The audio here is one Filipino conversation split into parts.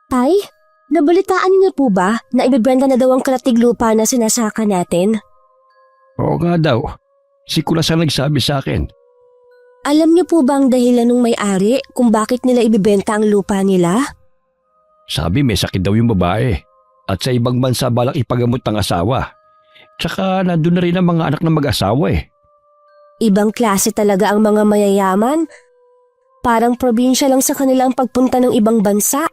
Tay, nabalitaan niyo na po ba na ibibenta na daw ang kalatig lupa na sinasaka natin? Oo nga daw. Si Kulas ang nagsabi sa akin. Alam niyo po ba ang dahilan ng may-ari kung bakit nila ibibenta ang lupa nila? Sabi may sakit daw yung babae at sa ibang bansa balak ipagamot ng asawa. Tsaka nandun na rin ang mga anak ng mag-asawa eh. Ibang klase talaga ang mga mayayaman. Parang probinsya lang sa kanila ang pagpunta ng ibang bansa.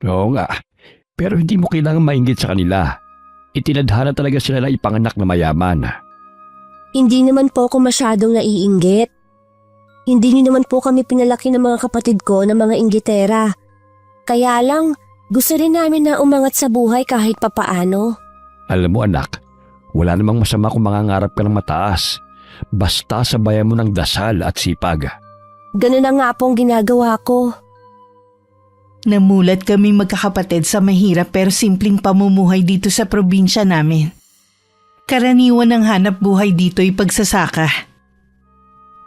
Oo nga, pero hindi mo kailangan mainggit sa kanila. Itinadhana talaga sila na ipanganak na mayaman. Hindi naman po ako masyadong naiinggit. Hindi niyo naman po kami pinalaki ng mga kapatid ko na mga inggitera. Kaya lang, gusto rin namin na umangat sa buhay kahit papaano. Alam mo anak, wala namang masama kung mangangarap ka ng mataas. Basta sabayan mo ng dasal at sipag. Ganun na nga pong ginagawa ko. Namulat kaming magkakapatid sa mahirap pero simpleng pamumuhay dito sa probinsya namin. Karaniwan ng hanap buhay dito ay pagsasaka.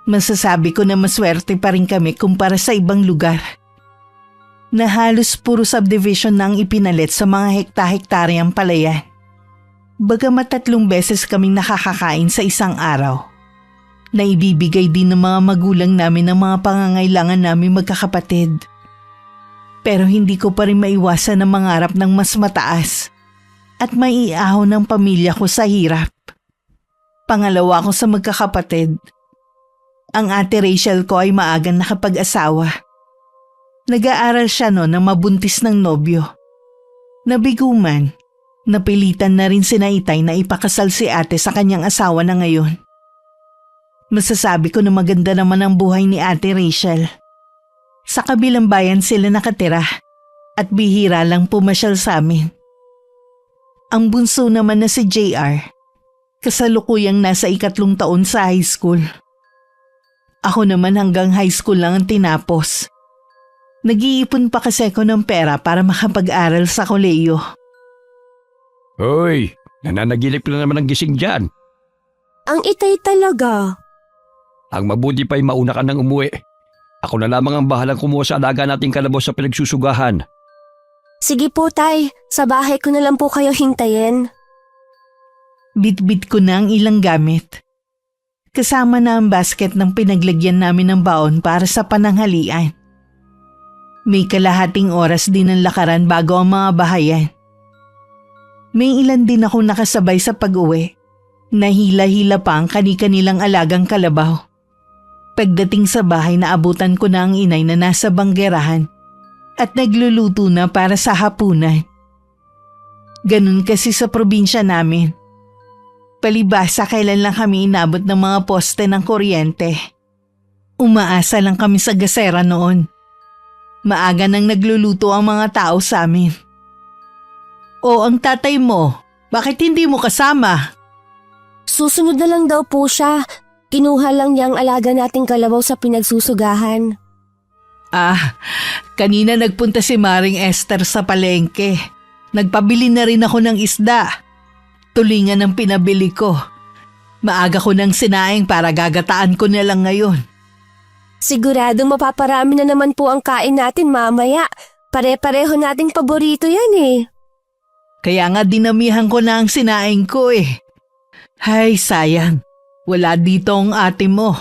Masasabi ko na maswerte pa rin kami kumpara sa ibang lugar. Na halos puro subdivision na ang ipinalit sa mga hekta-hektaryang palayan. Bagamat 3 beses kaming nakakakain sa isang araw. Naibibigay din ng mga magulang namin ang mga pangangailangan namin magkakapatid. Pero hindi ko pa rin maiwasan na mangarap ng mas mataas at maiahon ng pamilya ko sa hirap. Pangalawa ko sa magkakapatid. Ang ate Rachel ko ay maagang nakapag-asawa. Nag-aaral siya noon na mabuntis ng nobyo. Nabiguman, napilitan na rin si Itay na ipakasal si ate sa kanyang asawa na ngayon. Masasabi ko na maganda naman ang buhay ni ate Rachel. Sa kabilang bayan sila nakatira at bihira lang pumasyal sa amin. Ang bunso naman na si JR, kasalukuyang nasa 3 taon sa high school. Ako naman hanggang high school lang ang tinapos. Nag-iipon pa kasi ako ng pera para makapag-aral sa kolehiyo. Hoy, nananaginip na naman ang gising dyan. Ang itay talaga. Ang mabuti pa'y mauna ka nang umuwi. Ako na lamang ang bahalang kumuha sa alaga nating kalabaw sa pinagsusugahan. Sige po tay, sa bahay ko na lang po kayo hintayin. Bit-bit ko na ang ilang gamit. Kasama na ang basket ng pinaglagyan namin ng baon para sa pananghalian. May kalahating oras din ang lakaran bago ang mga bahayan. May ilan din akong nakasabay sa pag-uwi. Nahila-hila pa ang kani-kanilang alagang kalabaw. Pagdating sa bahay naabutan ko na ang inay na nasa banggerahan at nagluluto na para sa hapunan. Ganun kasi sa probinsya namin. Palibhasa kailan lang kami inabot ng mga poste ng kuryente. Umaasa lang kami sa gasera noon. Maaga nang nagluluto ang mga tao sa amin. O ang tatay mo, bakit hindi mo kasama? Susunod na lang daw po siya. Kinuha lang niya ang alaga nating kalabaw sa pinagsusugahan. Kanina nagpunta si Maring Esther sa palengke. Nagpabili na rin ako ng isda. Tulingan ang pinabili ko. Maaga ko ng sinaing para gagataan ko na lang ngayon. Siguradong mapaparami na naman po ang kain natin mamaya. Pare-pareho nating paborito yan eh. Kaya nga dinamihan ko na ang sinaing ko eh. Hay, sayang. Wala dito ang ate mo.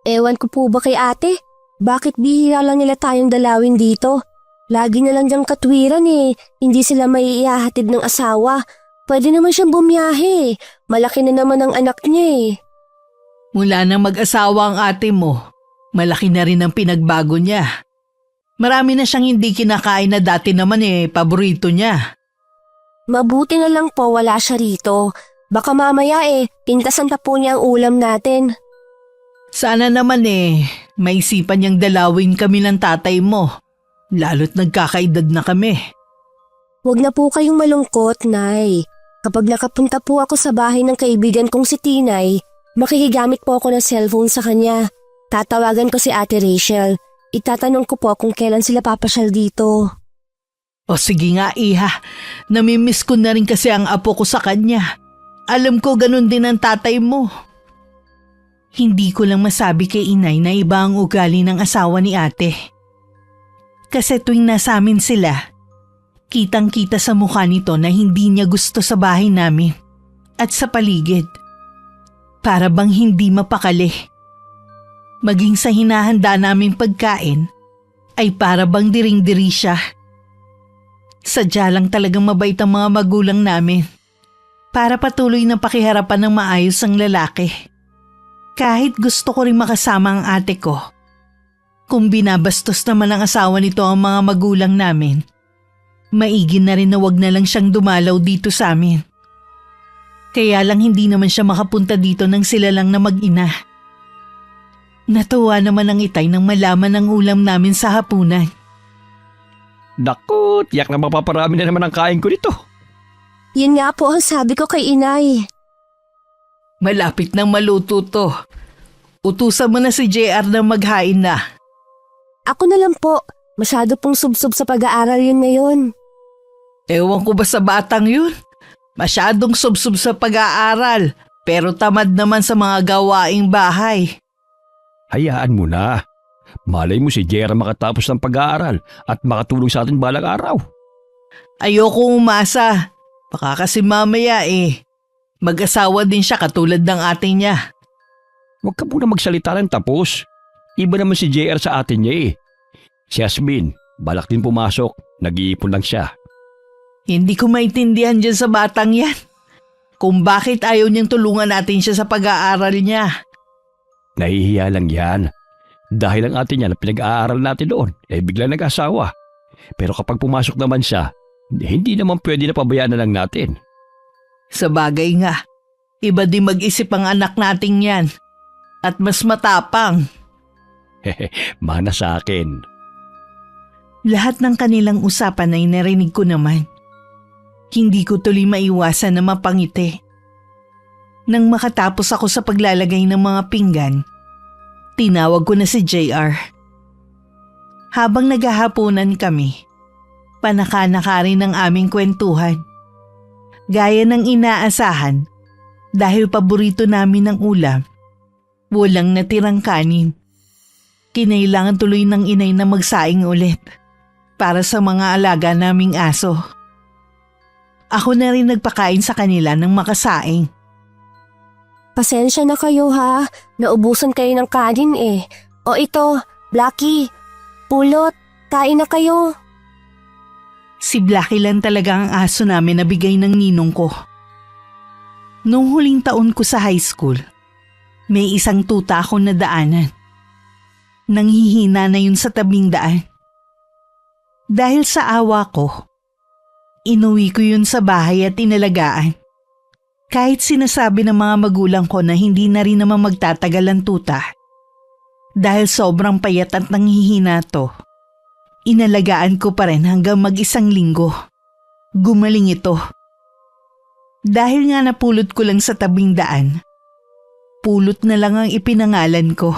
Ewan ko po ba kay ate? Bakit bihira lang nila tayong dalawin dito? Lagi na lang diyang katwiran eh. Hindi sila may ihahatid ng asawa. Pwede naman siyang bumiyahe. Malaki na naman ang anak niya eh. Mula nang mag-asawa ang ate mo, malaki na rin ang pinagbago niya. Marami na siyang hindi kinakain na dati naman paborito niya. Mabuti na lang po wala siya rito. Baka mamaya pintasan pa po niya ang ulam natin. Sana naman maisipan niyang dalawin kami ng tatay mo. Lalo't nagkakaedad na kami. Huwag na po kayong malungkot, Nay. Kapag nakapunta po ako sa bahay ng kaibigan kong si Tinay, makikigamit po ako ng cellphone sa kanya. Tatawagan ko si Ate Rachel. Itatanong ko po kung kailan sila papasyal dito. O sige nga iha, namimiss ko na rin kasi ang apo ko sa kanya. Alam ko ganun din ang tatay mo. Hindi ko lang masabi kay inay na iba ang ugali ng asawa ni ate. Kasi tuwing nasa amin sila, kitang-kita sa mukha nito na hindi niya gusto sa bahay namin at sa paligid. Para bang hindi mapakali. Maging sa hinahanda naming pagkain ay para bang diring-diri siya. Sadya lang talagang mabait ang mga magulang namin para patuloy na pakiharapan ng maayos ang lalaki. Kahit gusto ko rin makasama ang ate ko. Kung binabastos naman ang asawa nito ang mga magulang namin, maigi na rin na wag na lang siyang dumalaw dito sa amin. Kaya lang hindi naman siya makapunta dito nang sila lang na mag-ina. Natuwa naman ang itay nang malaman ang ulam namin sa hapunan. Naku, tiyak na mapaparami na naman ang kain ko nito. Yun nga po ang sabi ko kay inay. Malapit nang maluto to. Utusan mo na si JR na maghain na. Ako na lang po. Masyado pong subsob sa pag-aaral yun ngayon. Ewan ko ba sa batang yun? Masyadong subsob sa pag-aaral, pero tamad naman sa mga gawaing bahay. Hayaan mo na. Malay mo si Jera makatapos ng pag-aaral at makatulong sa atin balang araw. Ayoko umasa. Baka kasi mamaya mag-asawa din siya katulad ng ate niya. Huwag ka muna magsalita ng tapos. Iba naman si JR sa atin niya eh. Si Yasmin, balak din pumasok. Nag-iipon lang siya. Hindi ko maintindihan dyan sa batang yan. Kung bakit ayaw niyang tulungan natin siya sa pag-aaral niya. Nahihiya lang yan. Dahil ang ate niya na pinag-aaral natin doon, biglang nag-asawa. Pero kapag pumasok naman siya, hindi naman pwede na pabayaan na lang natin. Sa bagay nga, iba din mag-isip ang anak nating yan. At mas matapang. Mana sa akin. Lahat ng kanilang usapan ay narinig ko naman. Hindi ko tuloy maiwasan na mapangiti. Nang makatapos ako sa paglalagay ng mga pinggan, tinawag ko na si JR. Habang naghahaponan kami, panaka-naka rin ang aming kwentuhan. Gaya ng inaasahan, dahil paborito namin ang ulam, walang natirang kanin. Kinailangan tuloy ng inay na magsaing ulit para sa mga alaga naming aso. Ako na rin nagpakain sa kanila ng makasaing. Pasensya na kayo ha. Naubusan kayo ng kanin eh. O ito, Blackie. Pulot, kain na kayo. Si Blackie lang talaga ang aso namin na bigay ng ninong ko. Noong huling taon ko sa high school, may isang tuta akong nadaanan. Nanghihina na yun sa tabing daan. Dahil sa awa ko, inuwi ko yun sa bahay at inalagaan. Kahit sinasabi ng mga magulang ko na hindi na rin naman magtatagal ang tuta. Dahil sobrang payat at nanghihina to, inalagaan ko pa rin hanggang mag-isang linggo. Gumaling ito. Dahil nga napulot ko lang sa tabing daan, pulot na lang ang ipinangalan ko.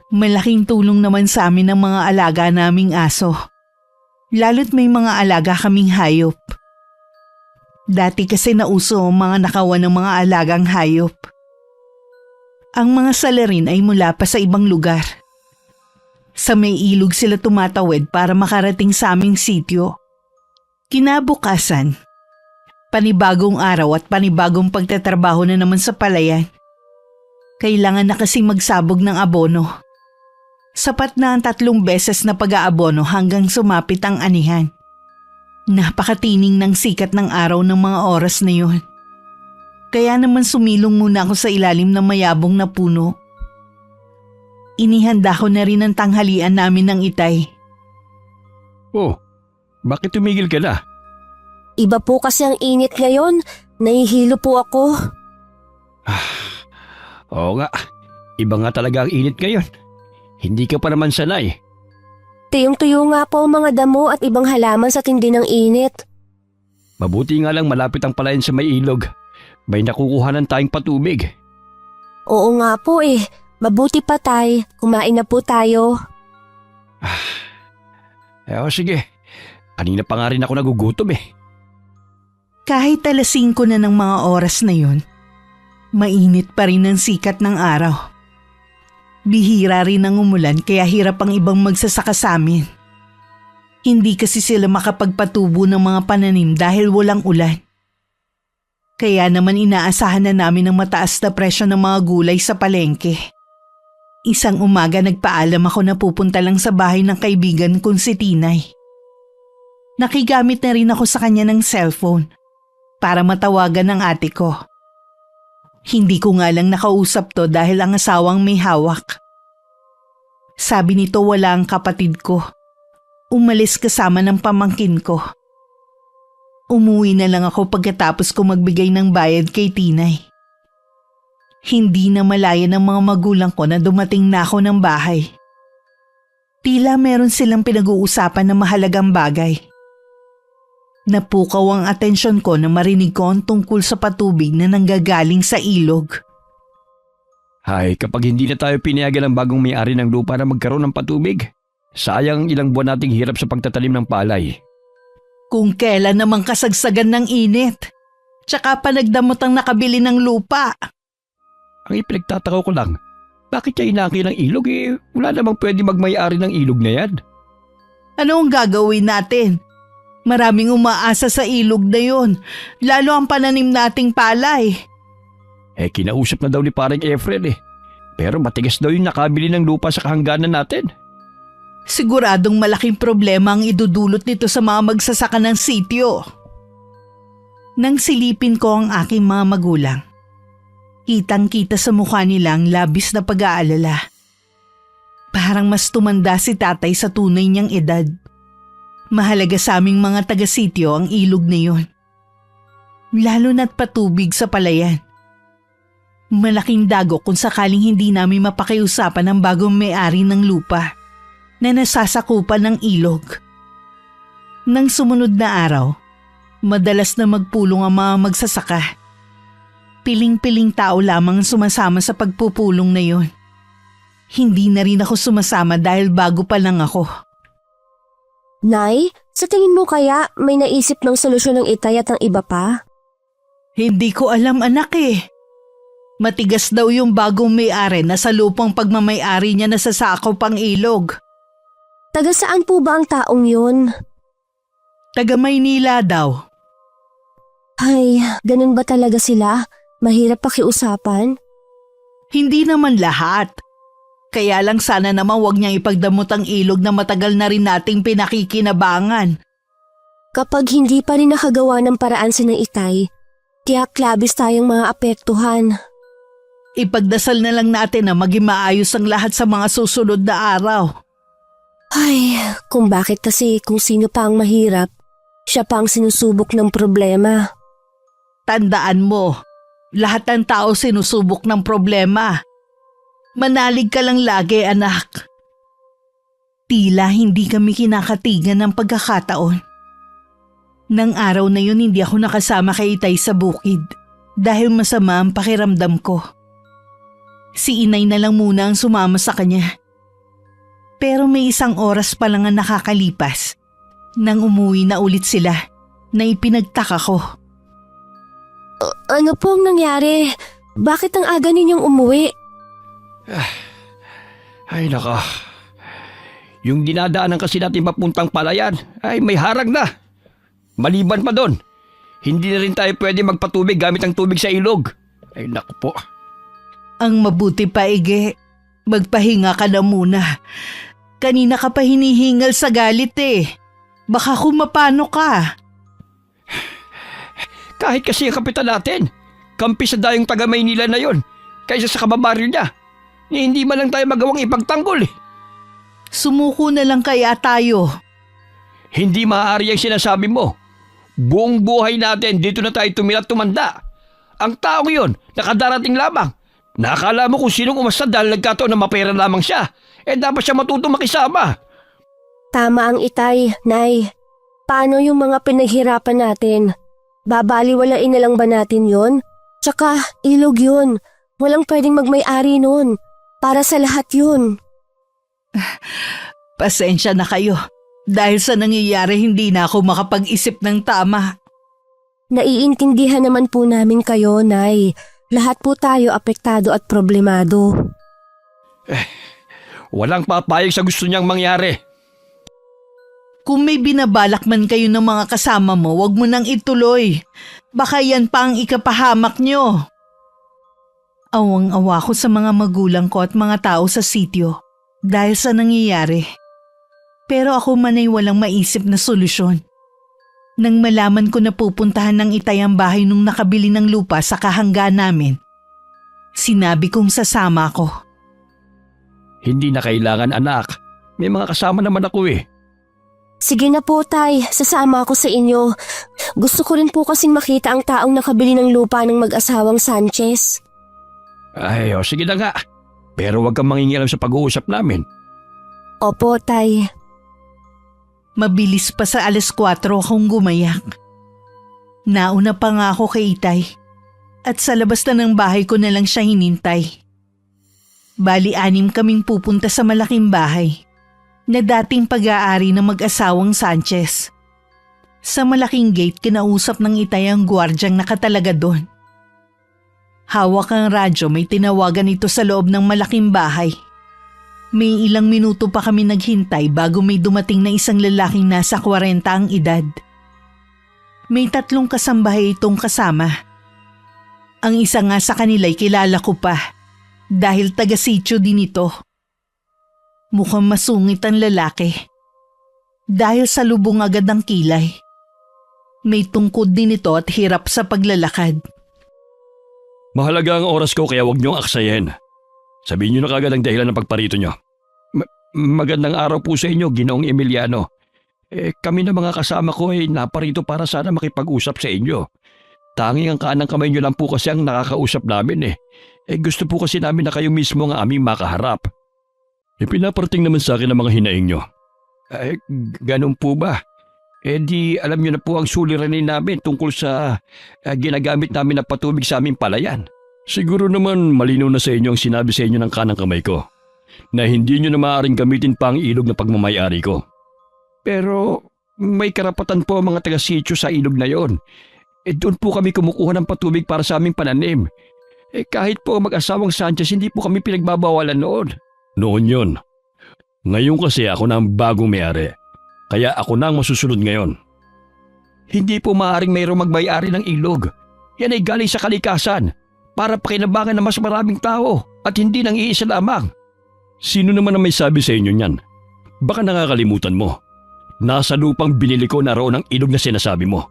Malaking tulong naman sa amin ang mga alaga naming aso. Lalo't may mga alaga kaming hayop. Dati kasi nauso ang mga nakawan ng mga alagang hayop. Ang mga salarin ay mula pa sa ibang lugar. Sa may ilog sila tumatawid para makarating sa aming sityo. Kinabukasan, panibagong araw at panibagong pagtatrabaho na naman sa palayan. Kailangan na kasing magsabog ng abono. Sapat na ang 3 beses na pag-aabono hanggang sumapit ang anihan. Napakatining ng sikat ng araw ng mga oras na yun. Kaya naman sumilong muna ako sa ilalim ng mayabong na puno. Inihanda ko na rin ang tanghalian namin ng itay. Oh, bakit tumigil ka na? Iba po kasi ang init ngayon. Nahihilo po ako. Oo nga, iba nga talaga ang init ngayon. Hindi ka pa naman sanay. Tuyong-tuyo nga po ang mga damo at ibang halaman sa tindi ng init. Mabuti nga lang malapit ang palayan sa may ilog. May nakukuhanan tayong patubig. Oo nga po eh. Mabuti pa tay. Kumain na po tayo. Sige. Kanina pa nga rin ako nagugutom eh. Kahit 5:00 na ng mga oras na yun, mainit pa rin ang sikat ng araw. Bihira rin ang umulan kaya hirap ang ibang magsasaka sa amin. Hindi kasi sila makapagpatubo ng mga pananim dahil walang ulan. Kaya naman inaasahan na namin ang mataas na presyo ng mga gulay sa palengke. Isang umaga nagpaalam ako na pupunta lang sa bahay ng kaibigan kong si Tinay. Nakigamit na rin ako sa kanya ng cellphone para matawagan ang ate ko. Hindi ko nga lang nakausap to dahil ang asawang may hawak. Sabi nito wala ang kapatid ko. Umalis kasama ng pamangkin ko. Umuwi na lang ako pagkatapos ko magbigay ng bayad kay Tinay. Hindi na malaya ng mga magulang ko na dumating na ako ng bahay. Tila meron silang pinag-uusapan na mahalagang bagay. Napukaw ang atensyon ko na marinig ko ang tungkol sa patubig na nanggagaling sa ilog. Hay, kapag hindi na tayo pinayagan ng bagong may-ari ng lupa na magkaroon ng patubig, sayang ilang buwan nating hirap sa pagtatanim ng palay. Kung kailan namang kasagsagan ng init. Tsaka pa nagdamot ang nakabili ng lupa. Ang ipinagtataka ko lang, bakit siya inaki ng ilog wala namang pwede magmay-ari ng ilog na yan. Ano ang gagawin natin? Maraming umaasa sa ilog na yon, lalo ang pananim nating palay. Kinausap na daw ni parang Efren pero matigas daw yung nakabili ng lupa sa kahangganan natin. Siguradong malaking problema ang idudulot nito sa mga magsasaka ng sityo. Nang silipin ko ang aking mga magulang, kitang-kita sa mukha nila ang labis na pag-aalala. Parang mas tumanda si tatay sa tunay niyang edad. Mahalaga sa aming mga taga-sityo ang ilog na yon. Lalo na't patubig sa palayan. Malaking dagok kung sakaling hindi namin mapakiusapan ang bagong may-ari ng lupa na nasasakupan ng ilog. Nang sumunod na araw, madalas na magpulong ang mga magsasaka. Piling-piling tao lamang ang sumasama sa pagpupulong na yon. Hindi na rin ako sumasama dahil bago pa lang ako. Nay, sa tingin mo kaya may naisip ng solusyon ng itay at ang iba pa? Hindi ko alam anak Matigas daw yung bagong may-ari na sa lupang pagmamay-ari niya nasasakop ang ilog. Taga saan po ba ang taong yun? Taga Maynila daw. Ay, ganun ba talaga sila? Mahirap pakiusapan? Hindi naman lahat. Kaya lang sana naman wag niyang ipagdamot ang ilog na matagal na rin nating pinakikinabangan. Kapag hindi pa rin nakagawa ng paraan si ng itay, tiyak labis tayong mga apektuhan. Ipagdasal na lang natin na maging maayos ang lahat sa mga susunod na araw. Ay, kung bakit kasi kung sino pa ang mahirap, siya pa ang sinusubok ng problema. Tandaan mo, lahat ng tao sinusubok ng problema. Manalig ka lang lagi, anak. Tila hindi kami kinakatigan ng pagkakataon. Nang araw na yun hindi ako nakasama kay Itay sa bukid dahil masama ang pakiramdam ko. Si Inay na lang muna ang sumama sa kanya. Pero may isang oras pa lang ang nakakalipas nang umuwi na ulit sila na ipinagtaka ko. Ano pong nangyari? Bakit ang aga ninyong umuwi? Ay naka, yung dinadaanan kasi natin papuntang palayan ay may harag na. Maliban pa doon, hindi na rin tayo pwede magpatubig gamit ang tubig sa ilog. Ay naku po. Ang mabuti pa, Ige, magpahinga ka na muna. Kanina ka pa hinihingal sa galit Baka kumapano ka. Kahit kasi ang kapitan natin, kampi sa dayong taga Maynila na yon, kaysa sa kababaryo niya. Hindi man lang tayo magawang ipagtanggol Sumuko na lang kaya tayo. Hindi maaari ang sinasabi mo. Buong buhay natin dito na tayo tumira at tumanda. Ang taong yon, nakadarating lamang. Nakakala mo kung sinong umasta dahil nagkataon na mapera lamang siya. Dapat siya matutong makisama. Tama ang itay, Nay. Paano yung mga pinaghirapan natin? Babaliwalain na lang ba natin yon? Tsaka ilog yun. Walang pwedeng magmay-ari nun. Para sa lahat yun. Pasensya na kayo. Dahil sa nangyayari hindi na ako makapag-isip ng tama. Naiintindihan naman po namin kayo, Nay. Lahat po tayo apektado at problemado. Walang papayag sa gusto niyang mangyari. Kung may binabalak man kayo ng mga kasama mo, wag mo nang ituloy. Baka yan pa ang ikapahamak nyo. Awang-awa ko sa mga magulang ko at mga tao sa sityo dahil sa nangyayari. Pero ako man ay walang maisip na solusyon. Nang malaman ko na pupuntahan ng Itay ang bahay nung nakabili ng lupa sa kahangga namin, sinabi kong sasama ako. Hindi na kailangan, anak. May mga kasama naman ako eh. Sige na po, Tay. Sasama ako sa inyo. Gusto ko rin po kasing makita ang taong nakabili ng lupa ng mag-asawang Sanchez. Ay, sige na nga. Pero huwag kang mangingialam sa pag-uusap namin. Opo, Tay. Mabilis pa sa 4:00 akong gumayak. Nauna pa nga ako kay Itay at sa labas na ng bahay ko na lang siya hinintay. Bali 6 kaming pupunta sa malaking bahay na dating pag-aari ng mag-asawang Sanchez. Sa malaking gate kinausap ng Itay ang gwardyang nakatalaga doon. Hawak ang radyo, may tinawagan ito sa loob ng malaking bahay. May ilang minuto pa kami naghintay bago may dumating na isang lalaking nasa 40 ang edad. May 3 kasambahay itong kasama. Ang isa nga sa kanila'y kilala ko pa dahil taga-sityo din ito. Mukhang masungit ang lalaki. Dahil sa lubong agad ang kilay. May tungkod din ito at hirap sa paglalakad. Mahalaga ang oras ko kaya huwag niyong aksayin. Sabihin niyo na kagad ang dahilan ng pagparito niyo. Magandang araw po sa inyo, Ginoong Emiliano. Kami na mga kasama ko ay naparito para sana makipag-usap sa inyo. Tanging ang kanang kamay niyo lang po kasi ang nakakausap namin . Gusto po kasi namin na kayo mismo ang aming makaharap. Pinaparating naman sa akin ang mga hinaing niyo. Ganun po ba? Di alam niyo na po ang suliranin namin tungkol sa ginagamit namin na patubig sa aming palayan. Siguro naman malinaw na sa inyo ang sinabi sa inyo ng kanang kamay ko na hindi niyo na maaaring gamitin pa ang ilog na pagmamayari ko. Pero may karapatan po ang mga taga-sityo sa ilog na yon. Doon po kami kumukuha ng patubig para sa aming pananim. Kahit po mag-asawang Sanchez, hindi po kami pinagbabawalan noon. Noon yon. Ngayon kasi ako na ang bagong may-ari. Kaya ako na ang masusunod ngayon. Hindi po maaaring mayroong magmay-ari ng ilog. Yan ay galing sa kalikasan para pakinabangan ng mas maraming tao at hindi nang iisa lamang. Sino naman ang may sabi sa inyo niyan? Baka nakakalimutan mo. Nasa lupang binili ko na roon ang ilog na sinasabi mo.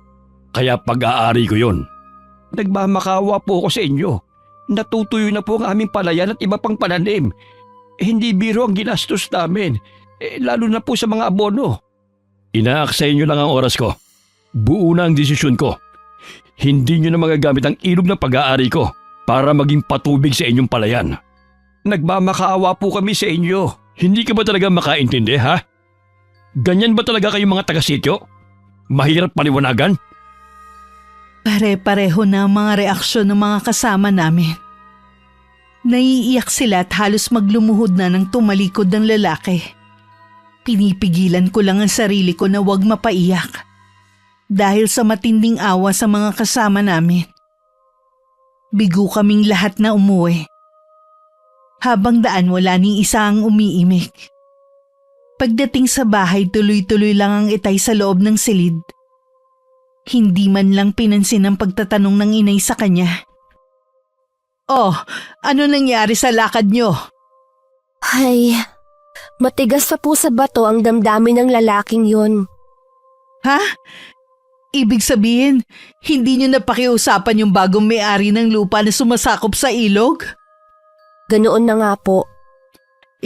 Kaya pag-aari ko yon. Nagmamakawa po ako sa inyo. Natutuyo na po ang aming palayan at iba pang pananim. Hindi biro ang ginastos namin. Lalo na po sa mga abono. Inaaksay nyo lang ang oras ko. Buo na ang desisyon ko. Hindi nyo na magagamit ang ilog ng pag-aari ko para maging patubig sa inyong palayan. Nagmamakaawa po kami sa inyo. Hindi ka ba talaga makaintindi, ha? Ganyan ba talaga kayong mga taga-sityo? Mahirap paliwanagan? Pare-pareho na ang mga reaksyon ng mga kasama namin. Naiiyak sila at halos maglumuhod na nang tumalikod ng lalaki. Pinipigilan ko lang ang sarili ko na huwag mapaiyak dahil sa matinding awa sa mga kasama namin. Bigo kaming lahat na umuwi. Habang daan wala ni isa ang umiimik. Pagdating sa bahay tuloy-tuloy lang ang Itay sa loob ng silid. Hindi man lang pinansin ang pagtatanong ng inay sa kanya. Oh, ano nangyari sa lakad nyo? Ay, matigas pa po sa bato ang damdamin ng lalaking yun. Ha? Ibig sabihin, hindi nyo napakiusapan yung bagong may-ari ng lupa na sumasakop sa ilog? Ganoon na nga po.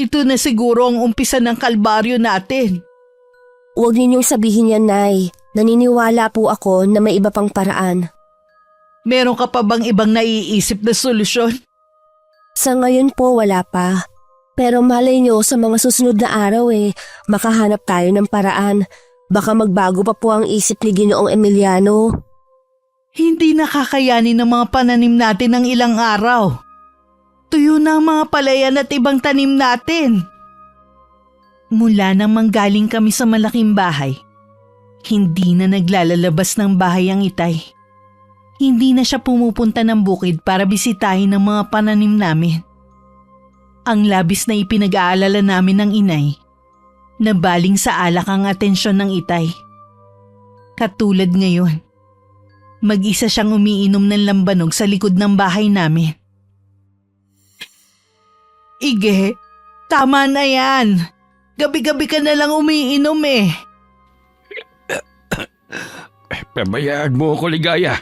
Ito na siguro ang umpisa ng kalbaryo natin. Huwag ninyong sabihin yan, Nay. Naniniwala po ako na may iba pang paraan. Meron ka pa bang ibang naiisip na solusyon? Sa ngayon po wala pa. Pero malay nyo sa mga susunod na araw makahanap tayo ng paraan. Baka magbago pa po ang isip ni Ginoong Emiliano. Hindi nakakayanin ng mga pananim natin ng ilang araw. Tuyo na ang mga palayan at ibang tanim natin. Mula nang manggaling kami sa malaking bahay, hindi na naglalalabas ng bahay ang Itay. Hindi na siya pumupunta ng bukid para bisitahin ang mga pananim namin. Ang labis na ipinag-aalala namin ng inay, Nabaling sa alak ang atensyon ng Itay. Katulad ngayon, mag-isa siyang umiinom ng lambanog sa likod ng bahay namin. Ige, tama na yan. Gabi-gabi ka na lang umiinom eh. Pabayaan mo ako, Ligaya.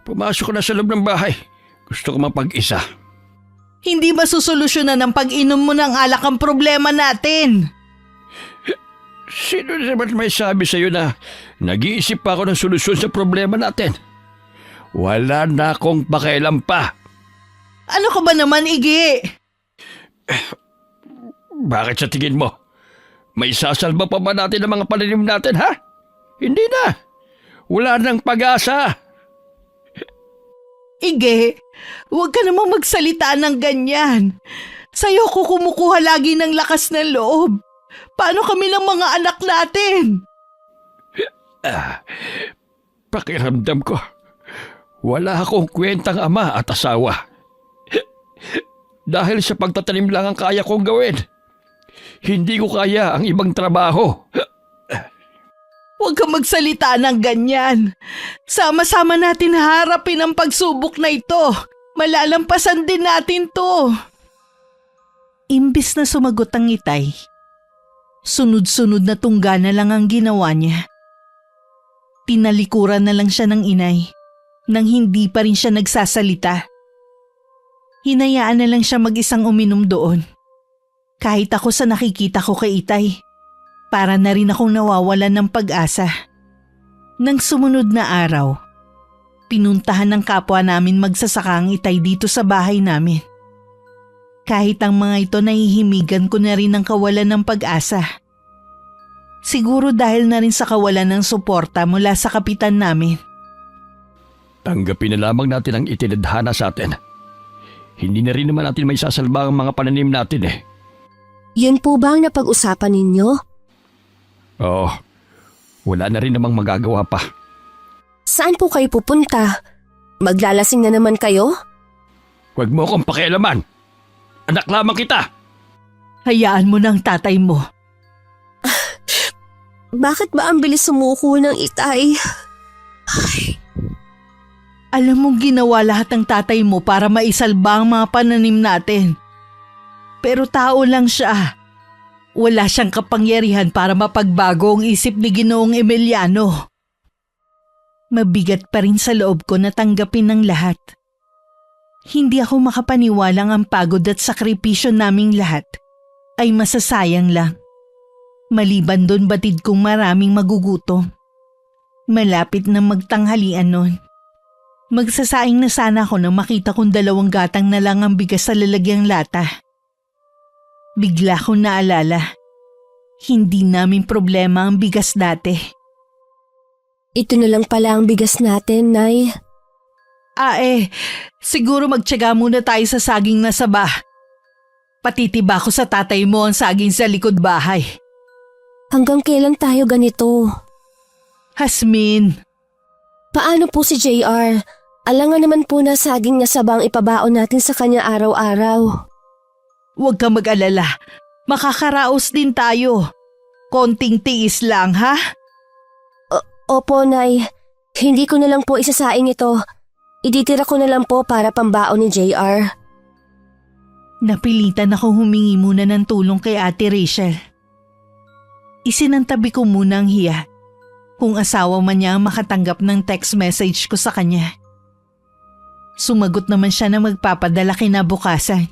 Pumasok ka na sa loob ng bahay. Gusto ko mapag-isa. Hindi ba susolusyonan ng pag-inom mo ng alak ang problema natin? Sino naman may sabi sa'yo na nag-iisip pa ako ng solusyon sa problema natin? Wala na akong pakialam pa. Ano ka ba naman, Ige? Bakit sa tingin mo? May sasalba pa ba natin ang mga pananim natin, ha? Hindi na. Wala nang pag-asa. Ige, huwag ka namang magsalita ng ganyan. Sa'yo ko kumukuha lagi ng lakas ng loob. Paano kami ng mga anak natin? Pakiramdam ko, wala akong kwentang ama at asawa. Dahil sa pagtatanim lang ang kaya kong gawin. Hindi ko kaya ang ibang trabaho. Huwag kang magsalita ng ganyan. Sama-sama natin harapin ang pagsubok na ito. Malalampasan din natin to. Imbis na sumagot ang Itay, sunod-sunod na tungga na lang ang ginawa niya. Tinalikuran na lang siya ng Inay nang hindi pa rin siya nagsasalita. Hinayaan na lang siya mag-isang uminom doon. Kahit ako sa nakikita ko kay Itay, para na rin akong nawawalan ng pag-asa. Nang sumunod na araw, pinuntahan ng kapwa namin magsasaka ang Itay dito sa bahay namin. Kahit ang mga ito nahihimigan ko na rin ng kawalan ng pag-asa. Siguro dahil na rin sa kawalan ng suporta mula sa kapitan namin. Tanggapin na lamang natin ang itinadhana sa atin. Hindi na rin naman natin may sasalba ang mga pananim natin eh. Yun po ba ang napag-usapan ninyo? Oo, wala na rin namang magagawa pa. Saan po kayo pupunta? Maglalasing na naman kayo? Huwag mo akong pakialaman. Anak lamang kita. Hayaan mo ng tatay mo. Bakit ba ang bilis sumuko ng Itay? Alam mong ginawa lahat ng tatay mo para maisalba ang mga pananim natin. Pero tao lang siya. Wala siyang kapangyarihan para mapagbago ang isip ni Ginoong Emiliano. Mabigat pa rin sa loob ko na tanggapin ng lahat. Hindi ako makapaniwalang ang pagod at sakripisyo naming lahat ay masasayang lang. Maliban doon batid kong maraming magugutom. Malapit na magtanghalian nun. Magsasaing na sana ako nang makita kong 2 gatang na lang ang bigas sa lalagyang lata. Bigla kong naalala, hindi namin problema ang bigas dati. Ito na lang pala ang bigas natin, Nay. Siguro magtiyaga muna tayo sa saging na saba. Patitiba ko sa tatay mo ang saging sa likod bahay. Hanggang kailan tayo ganito? Hasmin, Paano po si JR? Alangan naman po na saging na sabang ipabaon natin sa kanya araw-araw. huwag kang mag-alala. Makakaraos din tayo. Konting tiis lang, ha? Opo, Nay. Hindi ko na lang po isasaing ito. Iditira ko na lang po para pambaon ni JR. Napilitan akong humingi muna ng tulong kay Ate Rachel. Isinantabi ko muna ang hiya kung asawa man niya ang makatanggap ng text message ko sa kanya. Sumagot naman siya na magpapadala kinabukasan.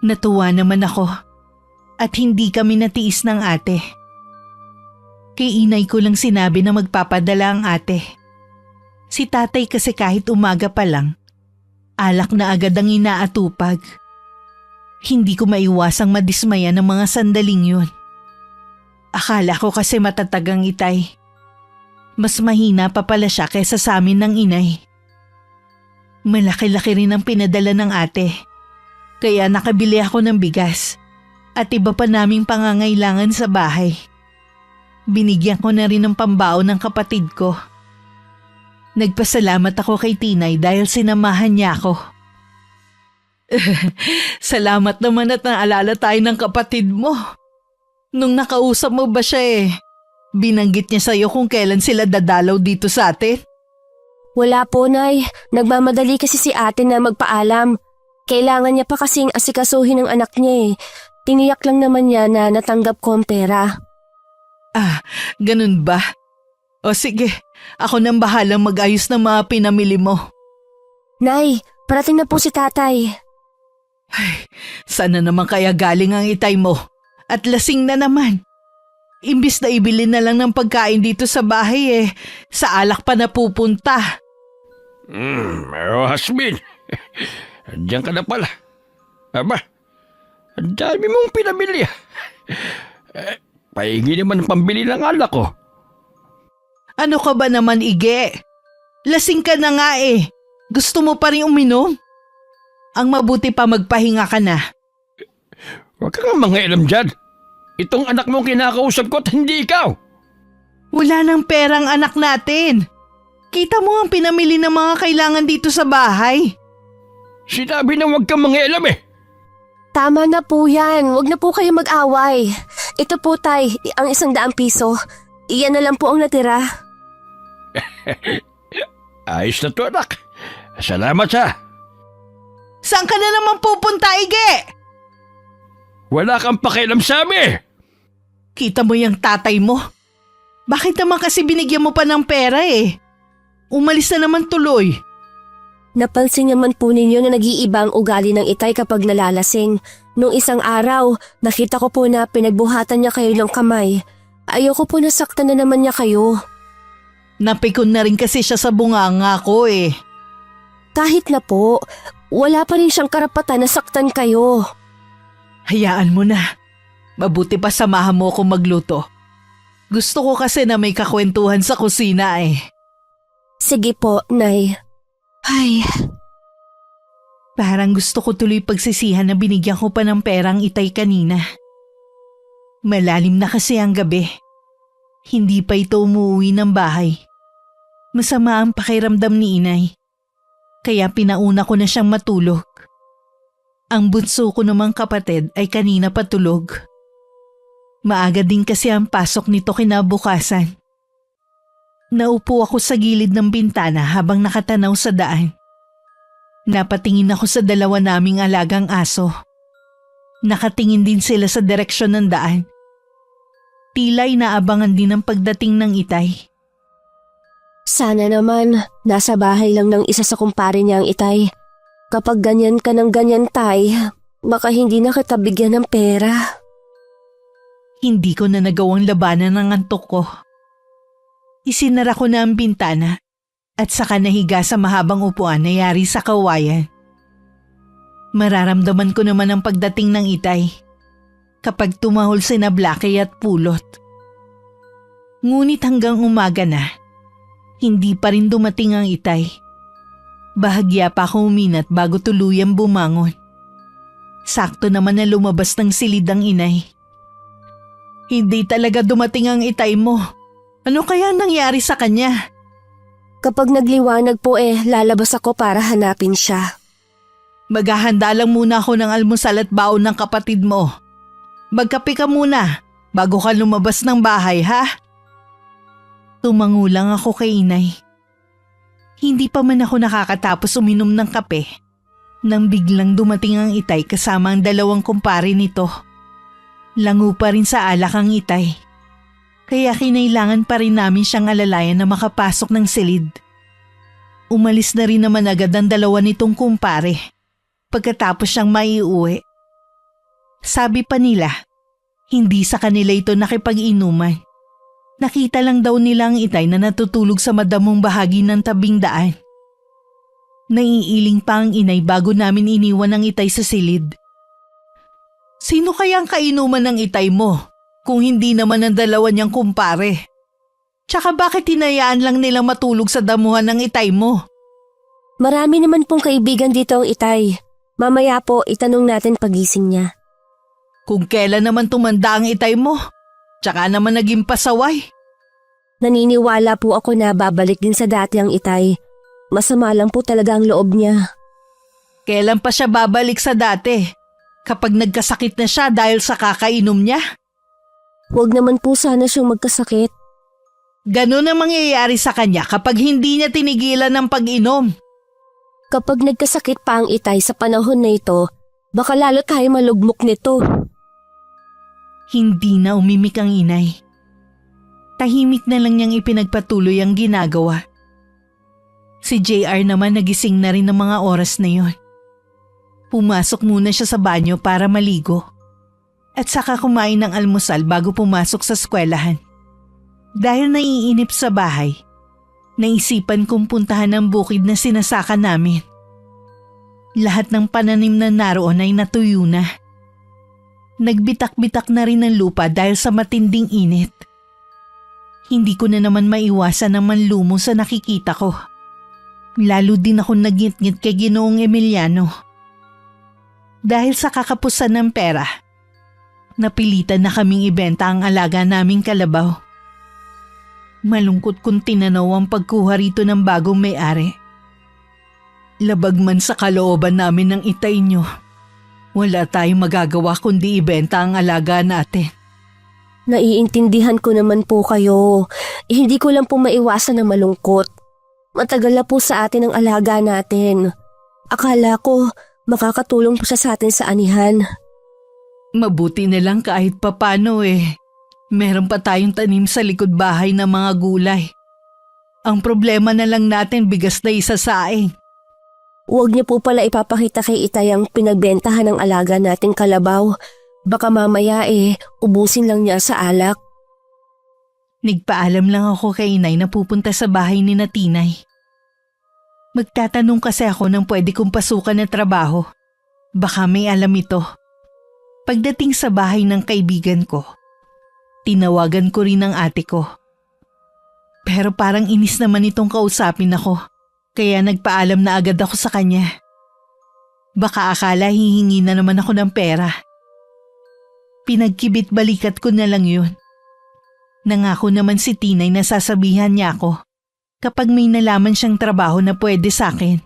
Natuwa naman ako at hindi kami natiis ng ate. Kay inay ko lang sinabi na magpapadala ang ate. Si tatay kasi kahit umaga pa lang, alak na agad ang inaatupag. Hindi ko maiwasang madismaya ng mga sandaling yun. Akala ko kasi matatag ang Itay. Mas mahina pa pala siya kaysa sa amin ng inay. Malaki-laki rin ang pinadala ng ate. Kaya nakabili ako ng bigas at iba pa naming pangangailangan sa bahay. Binigyan ko na rin ng pambao ng kapatid ko. Nagpasalamat ako kay Tinay dahil sinamahan niya ako. Salamat naman at naalala tayo ng kapatid mo. Nung nakausap mo ba siya binanggit niya sa'yo kung kailan sila dadalaw dito sa atin? Wala po, Nay. Nagmamadali kasi si ate na magpaalam. Kailangan niya pa kasing asikasuhin ng anak niya. Tiniyak lang naman niya na natanggap ko ang pera. Ah, ganun ba? O sige, ako nang bahalang mag-ayos ng mga pinamili mo. Nay, parating na po si tatay. Ay, sana naman kaya galing ang itay mo. At lasing na naman. Imbis na ibili na lang ng pagkain dito sa bahay sa alak pa na pupunta. Hasmin. Andiyan ka na pala. Aba, ang dami mong pinamili. Pahingi naman ang pambili ng alak ko. Ano ka ba naman, Ige? Lasing ka na nga Gusto mo pa rin uminom? Ang mabuti pa magpahinga ka na. Huwag ka nga mga ilam dyan. Itong anak mong kinakausap ko at hindi ikaw. Wala nang perang anak natin. Kita mo ang pinamili ng mga kailangan dito sa bahay. Sinabi na huwag kang mga ilam Tama na po yan. Huwag na po kayo mag-away. Ito po, tay, ang 100 piso. Iyan na lang po ang natira. Ayos na to, anak. Salamat ha. Saan ka na naman pupunta, Ige? Wala kang pakialam sa amin. Kita mo yung tatay mo? Bakit naman kasi binigyan mo pa ng pera Umalis na naman tuloy. Napansin naman po ninyo na nag-iiba ang ugali ng itay kapag nalalasing. Nung isang araw, nakita ko po na pinagbuhatan niya kayo ng kamay. Ayoko po nasaktan na naman niya kayo. Napikon na rin kasi siya sa bunganga ko Kahit na po, wala pa rin siyang karapatan na saktan kayo. Hayaan mo na. Mabuti pa samahan mo ako magluto. Gusto ko kasi na may kakwentuhan sa kusina Sige po, Nay. Ay, Parang gusto ko tuloy pagsisihan na binigyan ko pa ng perang itay kanina. Malalim na kasi ang gabi. Hindi pa ito umuwi ng bahay. Masama ang pakiramdam ni inay. Kaya pinauna ko na siyang matulog. Ang bunso ko namang kapatid ay kanina patulog. Maaga din kasi ang pasok nito kinabukasan. Naupo ako sa gilid ng bintana habang nakatanaw sa daan. Napatingin ako sa dalawa naming alagang aso. Nakatingin din sila sa direksyon ng daan. Tila inaabangan din ang pagdating ng itay. sana naman nasa bahay lang ng isa sa kumpare niya ang itay. Kapag ganyan ka ng ganyan, tay, baka hindi na kita bigyan ng pera. Hindi ko na nagawang labanan ng antok ko. Isinara ko na ang bintana at saka nahiga sa mahabang upuan na yari sa kawayan. Mararamdaman ko naman ang pagdating ng itay kapag tumahol sina Blackie at Pulot. Ngunit hanggang umaga na, hindi pa rin dumating ang itay. Bahagya pa ako uminat bago tuluyang bumangon. Sakto naman na lumabas ng silid ang inay. Hindi talaga dumating ang itay mo. Ano kaya nangyari sa kanya? Kapag nagliwanag po lalabas ako para hanapin siya. Maghahanda lang muna ako ng almusal at baon ng kapatid mo. Magkape ka muna bago ka lumabas ng bahay, ha? Tumangulang ako kay inay. Hindi pa man ako nakakatapos uminom ng kape nang biglang dumating ang itay kasama ang dalawang kumpare nito. Lango pa rin sa alak ang itay. Kaya kinailangan pa rin namin siyang alalayan na makapasok ng silid. Umalis na rin naman agad ang dalawa nitong kumpare pagkatapos siyang maiuwi. Sabi pa nila, hindi sa kanila ito nakipag-inuman. Nakita lang daw nila ang itay na natutulog sa madamong bahagi ng tabing daan. Naiiling pa ang inay bago namin iniwan ang itay sa silid. Sino kaya ang kainuman ng itay mo kung hindi naman ang dalawa niyang kumpare? Tsaka bakit hinayaan lang nilang matulog sa damuhan ng itay mo? Marami naman pong kaibigan dito ang itay. Mamaya po itanong natin pagising niya. Kung kailan naman tumanda ang itay mo, tsaka naman naging pasaway. Naniniwala po ako na babalik din sa dati ang itay. Masama lang po talaga ang loob niya. Kailan pa siya babalik sa dati? Kapag nagkasakit na siya dahil sa kakainom niya? Huwag naman po sana siyang magkasakit. Ganun ang mangyayari sa kanya kapag hindi niya tinigilan ng pag-inom. Kapag nagkasakit pa ang itay sa panahon na ito, baka lalo tayo malugmok nito. Hindi na umimik ang inay. Tahimik na lang niyang ipinagpatuloy ang ginagawa. Si JR naman nagising na rin ng mga oras na yon. Pumasok muna siya sa banyo para maligo at saka kumain ng almusal bago pumasok sa eskwelahan. Dahil naiinip sa bahay, naisipan kong puntahan ang bukid na sinasaka namin. Lahat ng pananim na naroon ay natuyo na. Nagbitak-bitak na rin ang lupa dahil sa matinding init. Hindi ko na naman maiwasan ang manlumo sa nakikita ko. Lalo din ako nagngit-ngit kay Ginoong Emiliano. Dahil sa kakapusan ng pera, napilitan na kaming ibenta ang alaga naming kalabaw. Malungkot kong tinanaw ang pagkuha rito ng bagong may-ari. Labag man sa kalooban namin ng itay nyo, wala tayong magagawa kundi ibenta ang alaga natin. Naiintindihan ko naman po kayo. Hindi ko lang po maiwasan na malungkot. Matagal na po sa atin ang alaga natin. Akala ko makakatulong po siya sa atin sa anihan. Mabuti na lang kahit papano eh. Meron pa tayong tanim sa likod bahay ng mga gulay. Ang problema na lang natin bigas na isasaing. Huwag niyo po pala ipapakita kay itay ang pinagbentahan ng alaga nating kalabaw. Baka mamaya ubusin lang niya sa alak. Nagpaalam lang ako kay inay na pupunta sa bahay ni Natinay. Magtatanong kasi ako ng pwede kong pasukan na trabaho. Baka may alam ito. Pagdating sa bahay ng kaibigan ko, tinawagan ko rin ang ate ko. Pero parang inis naman itong kausapin ako, kaya nagpaalam na agad ako sa kanya. Baka akala hihingi na naman ako ng pera. Pinagkibit balikat ko na lang yun. Nangako naman si Tinay na sasabihan niya ako kapag may nalaman siyang trabaho na pwede sa akin.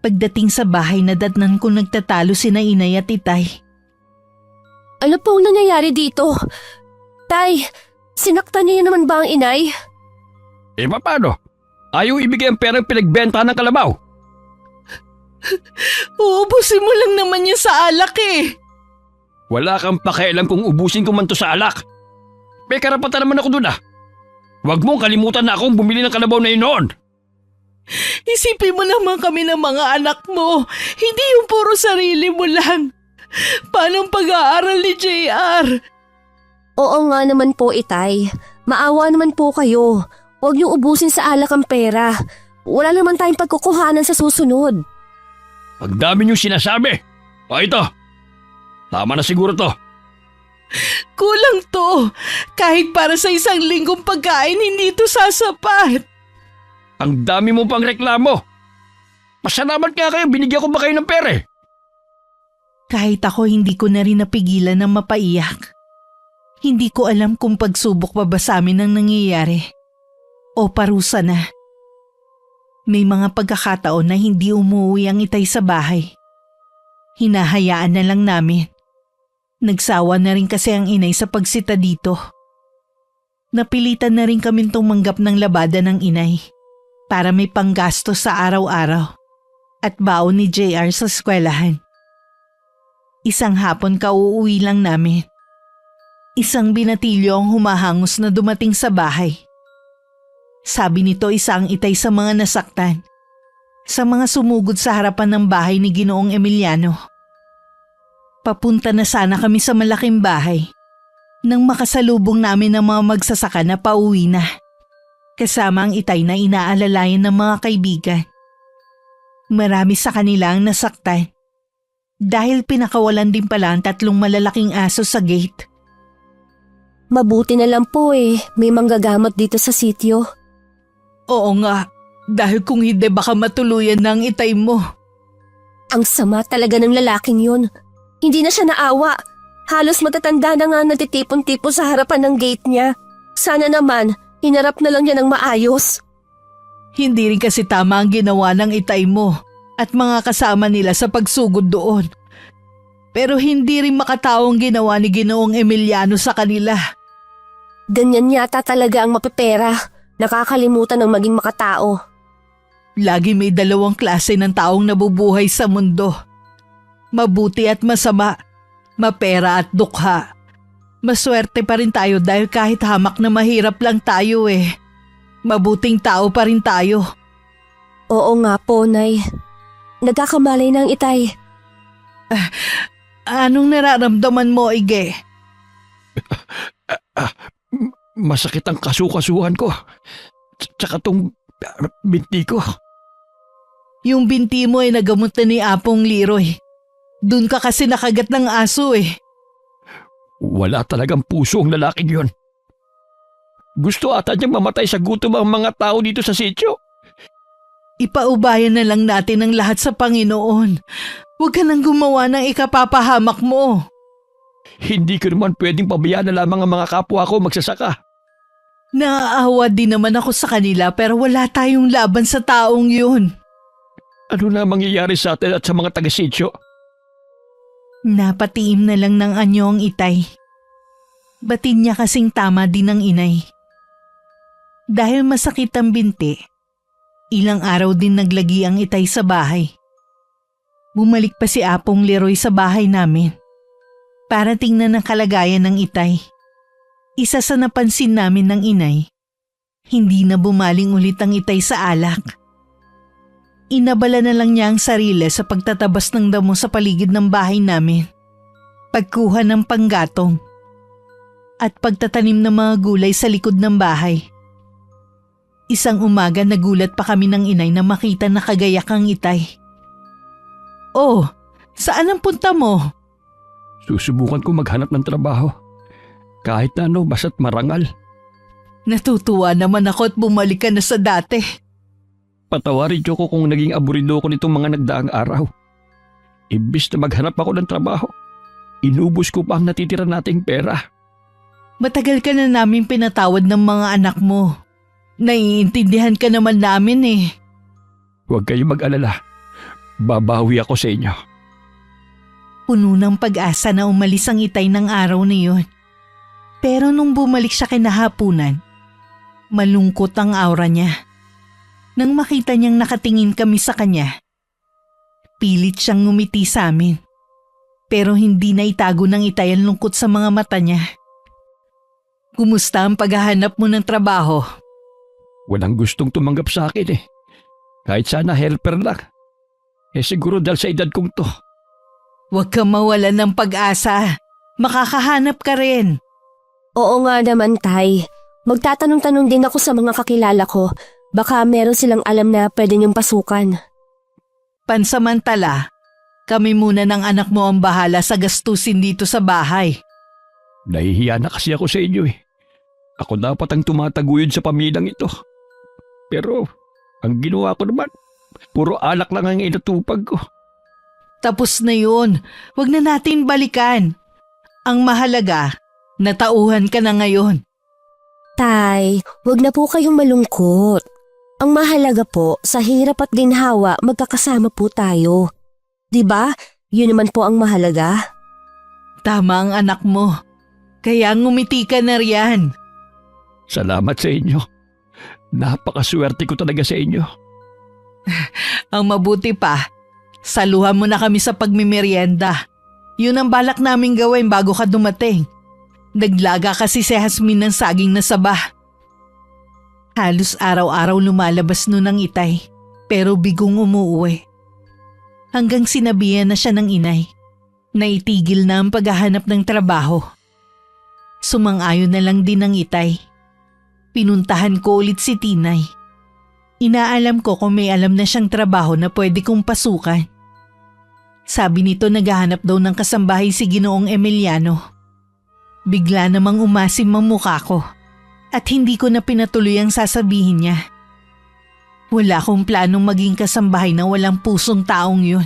Pagdating sa bahay nadatnan ko nagtatalo sina inay at itay. Ano po ang nangyayari dito? Tay, sinaktan niyo naman ba ang inay? Paano? Ayaw ibigay ang perang pinagbentahan ng kalabaw. Uubusin mo lang naman yun sa alak eh. Wala kang pakialam kung ubusin ko man to sa alak. May karapatan naman ako dun ah. Huwag mong kalimutan na akong bumili ng kalabaw na yun noon. Isipin mo naman kami ng mga anak mo. Hindi yung puro sarili mo lang. Paano ang pag-aaral ni JR? Oo nga naman po, itay. Maawa naman po kayo. Huwag niyo ubusin sa alak ang pera. Wala naman tayong pagkukuhanan sa susunod. Ang dami niyong sinasabi. O ito, tama na siguro to. Kulang to. Kahit para sa isang linggong pagkain, hindi ito sasapat. Ang dami mo pang reklamo. Pasalamat nga kayo, binigyan ko ba kayo ng pera eh? Kahit ako hindi ko na rin napigilan ng mapaiyak. Hindi ko alam kung pagsubok pa ba sa amin ang nangyayari o parusa na. May mga pagkakataon na hindi umuwi ang itay sa bahay. Hinahayaan na lang namin. Nagsawa na rin kasi ang inay sa pagsita dito. Napilitan na rin kaming tumanggap ng labada ng inay para may panggasto sa araw-araw at baon ni JR sa eskwelahan. Isang hapon kauuwi lang namin. Isang binatilyo ang humahangos na dumating sa bahay. Sabi nito isang itay sa mga nasaktan, sa mga sumugod sa harapan ng bahay ni Ginoong Emiliano. Papunta na sana kami sa malaking bahay nang makasalubong namin ang mga magsasaka na pauwi na, kasama ang itay na inaalalayan ng mga kaibigan. Marami sa kanila ang nasaktan dahil pinakawalan din pala ang 3 malalaking aso sa gate. Mabuti na lang po may manggagamot dito sa sityo. Oo nga, dahil kung hindi baka matuluyan na ang itay mo. Ang sama talaga ng lalaking yun. Hindi na siya naawa. Halos matatanda na nga natitipon-tipo sa harapan ng gate niya. Sana naman, hinarap na lang niya ng maayos. Hindi rin kasi tama ang ginawa ng itay mo at mga kasama nila sa pagsugod doon. Pero hindi rin makataong ginawa ni Ginoong Emiliano sa kanila. Ganyan yata talaga ang mapepera. Nakakalimutan ng maging makatao. Lagi may dalawang klase ng taong nabubuhay sa mundo. Mabuti at masama, mapera at dukha. Maswerte pa rin tayo dahil kahit hamak na mahirap lang tayo mabuting tao pa rin tayo. Oo nga po, Nay. Nagkakamalay ng itay. Anong nararamdaman mo, Ige? Masakit ang kasukasuhan ko. Tsaka tong binti ko. Yung binti mo ay nagamot na ni Apong Leroy. Doon ka kasi nakagat ng aso Wala talagang puso ang lalaking yon. Gusto ata niyang mamatay sa gutom ang mga tao dito sa sityo. Ipaubayan na lang natin ang lahat sa Panginoon. Huwag ka nang gumawa ng ikapapahamak mo. Hindi ko naman pwedeng pabayaan na lamang ang mga kapwa ko magsasaka. Naaawa din naman ako sa kanila pero wala tayong laban sa taong yun. Ano na mangyayari sa atin at sa mga taga-sityo? Napatiim na lang ng anyo ang itay. Batin niya kasing tama din ng inay. Dahil masakit ang binti, ilang araw din naglagi ang itay sa bahay. Bumalik pa si Apong Leroy sa bahay namin para tingnan ang kalagayan ng itay. Isa sa napansin namin ng inay, hindi na bumaling ulit ang itay sa alak. Inabala na lang niya ang sarili sa pagtatabas ng damo sa paligid ng bahay namin, pagkuha ng panggatong, at pagtatanim ng mga gulay sa likod ng bahay. Isang umaga nagulat pa kami ng inay na makita na kagayak ang itay. Oh, saan ang punta mo? Susubukan ko maghanap ng trabaho. Kahit na ano, basta't marangal. Natutuwa naman ako at bumalik ka na sa dati. Patawarin niyo ko kung naging aburido ko nitong mga nagdaang araw. Imbis na maghanap ako ng trabaho, inubos ko pa ang natitira nating pera. Matagal ka na namin pinatawad ng mga anak mo. Naiintindihan ka naman namin Huwag kayong mag-alala. Babawi ako sa inyo. Puno ng pag-asa na umalis ang itay ng araw na yun. Pero nung bumalik siya kinahapunan, malungkot ang aura niya. Nang makita niyang nakatingin kami sa kanya, pilit siyang ngumiti sa amin. Pero hindi na itago ng itay ang lungkot sa mga mata niya. Kumusta ang paghahanap mo ng trabaho? Walang gustong tumanggap sa akin Kahit sana helper lang. Siguro dahil sa edad kong to. Huwag kang mawalan ng pag-asa. Makakahanap ka rin. Oo nga naman, Tay. Magtatanong-tanong din ako sa mga kakilala ko. Baka meron silang alam na pwede niyong pasukan. Pansamantala, kami muna ng anak mo ang bahala sa gastusin dito sa bahay. Nahihiya na kasi ako sa inyo Ako dapat ang tumataguyod sa pamilyang ito. Pero ang ginawa ko naman, puro alak lang ang inatupag ko. Tapos na yun. Huwag na natin balikan. Ang mahalaga, natauhan ka na ngayon. Tay, wag na po kayong malungkot. Ang mahalaga po, sa hirap at ginhawa, magkakasama po tayo. 'Di ba? Yun naman po ang mahalaga. Tama ang anak mo. Kaya ngumiti ka na riyan. Salamat sa inyo. Napakaswerte ko talaga sa inyo. Ang mabuti pa, saluhan mo na kami sa pagmimerienda. Yun ang balak namin gawin bago ka dumating. Naglaga kasi si Jasmine ng saging na saba. Halos araw-araw lumalabas nun ang itay, pero bigong umuuwi. Hanggang sinabihan na siya ng inay, na itigil na ang paghahanap ng trabaho. Sumang-ayon na lang din ang itay. Pinuntahan ko ulit si Tinay. Inaalam ko kung may alam na siyang trabaho na pwede kong pasukan. Sabi nito naghahanap daw ng kasambahay si Ginoong Emiliano. Bigla namang umasim ang mukha ko at hindi ko na pinatuloy ang sasabihin niya. Wala akong planong maging kasambahay na walang pusong taong yun.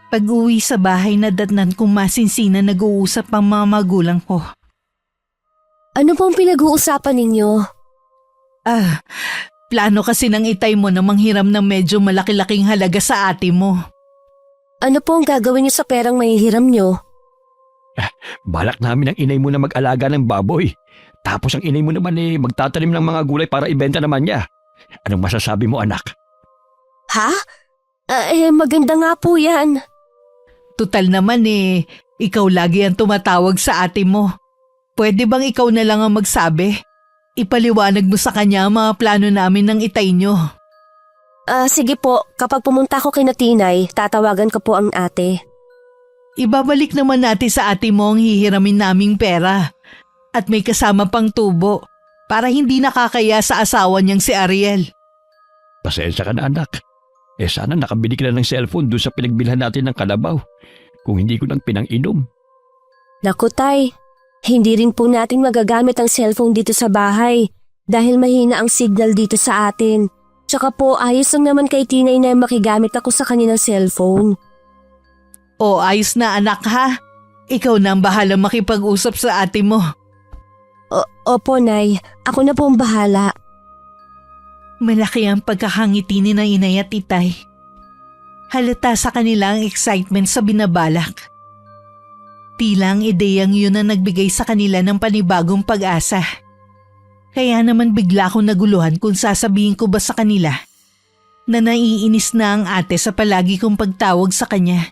Pag-uwi sa bahay nadatnan kong masinsina nag-uusap ang mga magulang ko. Ano pong pinag-uusapan ninyo? Plano kasi ng itay mo na manghiram ng medyo malaki-laking halaga sa ate mo. Ano po ang gagawin niyo sa perang mahihiram niyo? Balak namin ang inay mo na mag-alaga ng baboy. Tapos ang inay mo naman magtatanim ng mga gulay para ibenta naman niya. Anong masasabi mo, anak? Ha? Maganda nga po yan. Tutal naman ikaw lagi ang tumatawag sa ate mo. Pwede bang ikaw na lang ang magsabi? Ipaliwanag mo sa kanya ang mga plano namin ng itay nyo. Sige po, kapag pumunta ko kina Tinay, tatawagan ko po ang ate. Ibabalik naman natin sa ate mo ang hihiramin naming pera. At may kasama pang tubo para hindi nakakaya sa asawa niyang si Ariel. Pasensya ka na, anak. Sana nakabili ka na ng cellphone doon sa pinagbilhan natin ng kalabaw. Kung hindi ko lang pinang-inom. Naku tay, hindi rin po natin magagamit ang cellphone dito sa bahay dahil mahina ang signal dito sa atin. Tsaka po ayos lang naman kay Tinay na makigamit ako sa kanilang cellphone. O ayos na anak ha. Ikaw na ang bahala makipag-usap sa ate mo. Opo Nay, ako na po ang bahala. Malaki ang pagkakangiti ni na inay at itay. Halata sa kanila ang excitement sa binabalak. Tila ang ideyang yun ang nagbigay sa kanila ng panibagong pag-asa. Kaya naman bigla akong naguluhan kung sasabihin ko ba sa kanila na naiinis na ang ate sa palagi kong pagtawag sa kanya.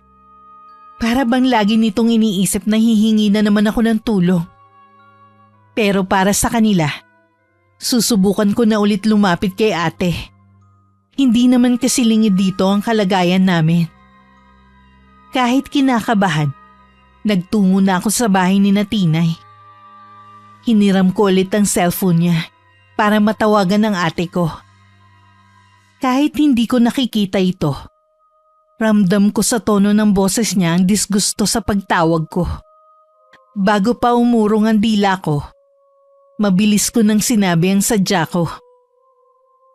Para bang lagi nitong iniisip na hihingi na naman ako ng tulong. Pero para sa kanila, susubukan ko na ulit lumapit kay ate. Hindi naman kasi lingid dito ang kalagayan namin. Kahit kinakabahan, nagtungo na ako sa bahay ni na Tinay. Hiniram ko ulit ang cellphone niya para matawagan ang ate ko. Kahit hindi ko nakikita ito, ramdam ko sa tono ng boses niya ang disgusto sa pagtawag ko. Bago pa umurong ang dila ko, mabilis ko nang sinabi ang sadya ko.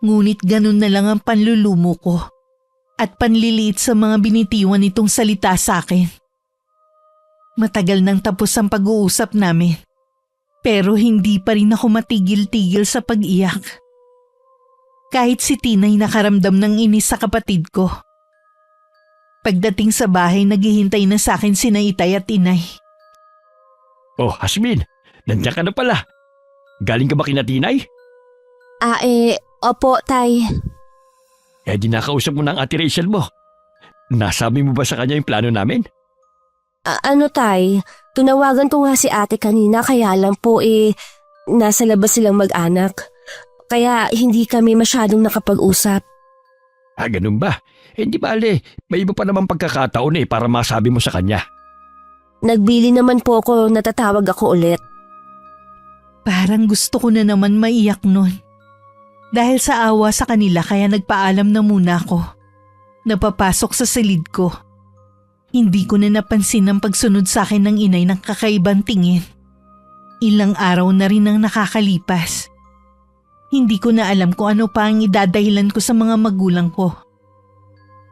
Ngunit ganun na lang ang panlulumo ko at panliliit sa mga binitiwan nitong salita sa akin. Matagal nang tapos ang pag-uusap namin, pero hindi pa rin ako matigil-tigil sa pag-iyak. Kahit si Tinay nakaramdam ng inis sa kapatid ko. Pagdating sa bahay, naghihintay na sa akin sina Itay at Inay. Oh, Hasmin, nandiyan ka na pala. Galing ka ba kina Tinay? Opo tay. Di nakausap mo na ang ate Rachel mo. Nasabi mo ba sa kanya yung plano namin? Ano tay, tunawagan ko nga si ate kanina kaya lang po nasa labas silang mag-anak. Kaya hindi kami masyadong nakapag-usap. Ganun ba? Hindi bale, may iba pa naman pagkakataon para masabi mo sa kanya. Nagbili naman po ako, natatawag ako ulit. Parang gusto ko na naman maiyak nun. Dahil sa awa sa kanila kaya nagpaalam na muna ako. Napapasok sa silid ko. Hindi ko na napansin ang pagsunod sa akin ng inay ng kakaibang tingin. Ilang araw na rin ang nakakalipas. Hindi ko na alam kung ano pa ang idadahilan ko sa mga magulang ko.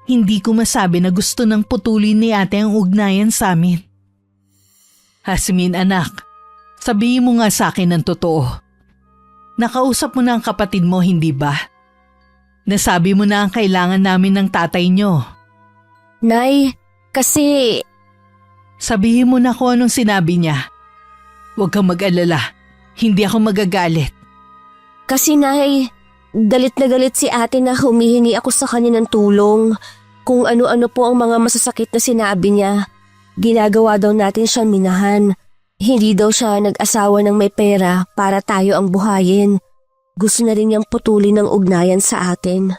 Hindi ko masabi na gusto nang putulin ni ate ang ugnayan sa amin. Hasmin anak, sabihin mo nga sa akin ang totoo. Nakausap mo na ang kapatid mo, hindi ba? Nasabi mo na ang kailangan namin ng tatay nyo. Nay, kasi... Sabihin mo na kung anong sinabi niya. Huwag kang mag-alala, hindi ako magagalit. Kasi Nay, galit na galit si ate na humihingi ako sa kanya ng tulong. Kung ano-ano po ang mga masasakit na sinabi niya. Ginagawa daw natin siyang minahan. Hindi daw siya nag-asawa ng may pera para tayo ang buhayin. Gusto na rin niyang putulin ng ugnayan sa atin.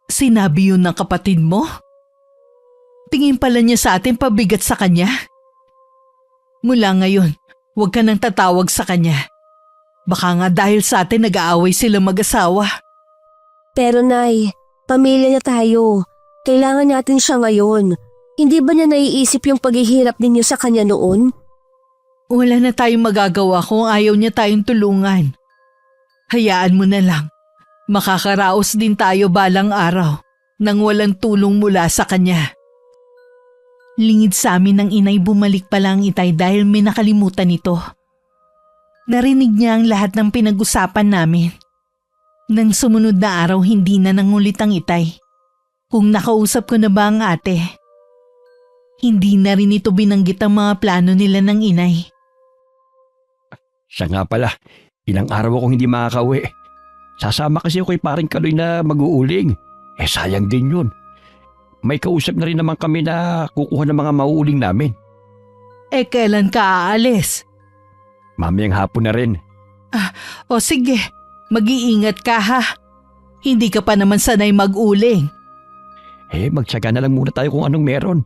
Sinabi yun ng kapatid mo? Tingin pala niya sa atin pabigat sa kanya? Mula ngayon, huwag ka nang tatawag sa kanya. Baka nga dahil sa atin nag-aaway sila mag-asawa. Pero Nay, pamilya niya tayo. Kailangan natin siya ngayon. Hindi ba niya naiisip yung paghihirap ninyo sa kanya noon? Wala na tayong magagawa kung ayaw niya tayong tulungan. Hayaan mo na lang. Makakaraos din tayo balang araw nang walang tulong mula sa kanya. Lingid sa amin ng inay bumalik pala ang itay dahil may nakalimutan ito. Narinig niya ang lahat ng pinag-usapan namin. Nang sumunod na araw hindi na nangulit ang itay. Kung nakausap ko na ba ang ate? Hindi na rin ito binanggit ang mga plano nila ng inay. Siya nga pala, ilang araw akong hindi makakauwi. Sasama kasi ako kay paring Kaloy na mag-uuling. Sayang din yun. May kausap na rin naman kami na kukuha ng mga mauuling namin. Kailan ka aalis? Mamayang hapon na rin. O sige, mag-iingat ka ha. Hindi ka pa naman sanay mag-uling. Magtsaga na lang muna tayo kung anong meron.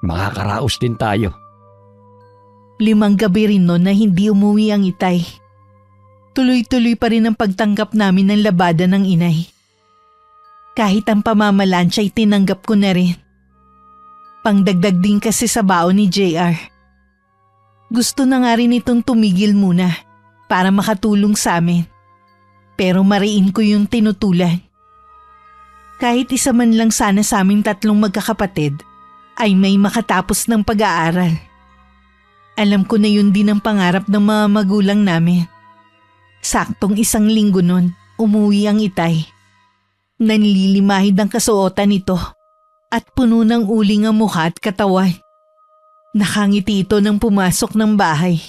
Makakaraos din tayo. 5 gabi rin noon na hindi umuwi ang itay. Tuloy-tuloy pa rin ang pagtanggap namin ng labada ng inay. Kahit ang pamamalansya ay tinanggap ko na rin. Pangdagdag din kasi sa baon ni JR. Gusto na nga rin itong tumigil muna para makatulong sa amin. Pero mariin ko yung tinutulan. Kahit isa man lang sana sa aming 3 magkakapatid ay may makatapos ng pag-aaral. Alam ko na yun din ang pangarap ng mga magulang namin. Saktong 1 linggo nun, umuwi ang itay. Nanlilimahid ang kasuotan nito at puno ng uling ang mukha at katawan. Nakangiti ito nang pumasok ng bahay.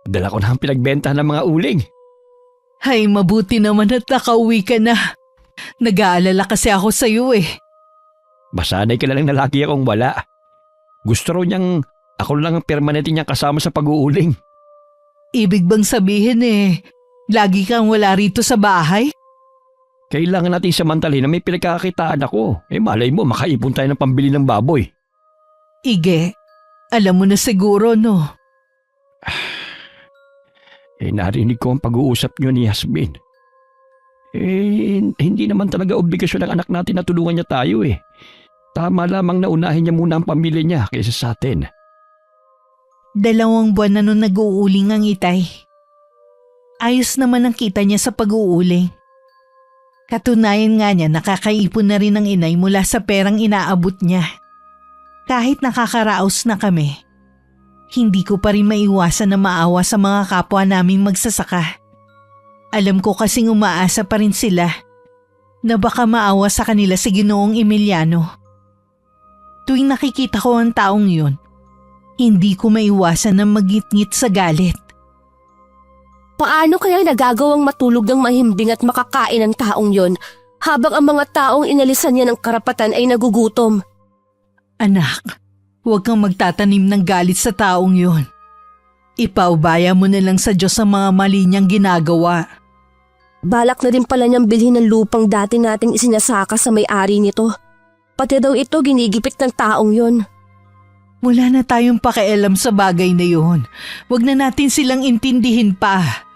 Dala ko na ang pinagbentahan ng mga uling. Ay, mabuti naman at nakauwi ka na. Nag-aalala kasi ako sa iyo eh. Masanay ka na lang na lagi akong wala. Gusto raw niyang ako lang ang permanente niyang kasama sa pag-uuling. Ibig bang sabihin lagi kang wala rito sa bahay? Kailangan natin samantalin na may pinagkakakitaan ako. Malay mo, makaipon tayo ng pambili ng baboy. Ige, alam mo na siguro no? Narinig ko ang pag-uusap niyo ni Yasmin. Hindi naman talaga obligasyon ng anak natin na tulungan niya tayo Tama lamang na unahin niya muna ang pamilya niya kaysa sa atin. 2 buwan na nung nag-uuling ang itay. Ayos naman ang kita niya sa pag-uuling. Katunayan nga niya nakakaipon na rin ang inay mula sa perang inaabot niya. Kahit nakakaraos na kami, hindi ko pa rin maiwasan na maawa sa mga kapwa naming magsasaka. Alam ko kasing umaasa pa rin sila na baka maawa sa kanila si Ginoong Emiliano. Tuwing nakikita ko ang taong yun, hindi ko maiwasan na magngit-ngit sa galit. Paano kaya nagagawang matulog ng mahimbing at makakain ang taong yon habang ang mga taong inalisan niya ng karapatan ay nagugutom? Anak, huwag kang magtatanim ng galit sa taong yun. Ipaubaya mo na lang sa Diyos ang mga mali niyang ginagawa. Balak na din pala niyang bilhin ng lupang dati nating isinasaka sa may-ari nito. Pati daw ito ginigipit ng taong yon. Wala na tayong pakialam sa bagay na yun. Huwag na natin silang intindihin pa.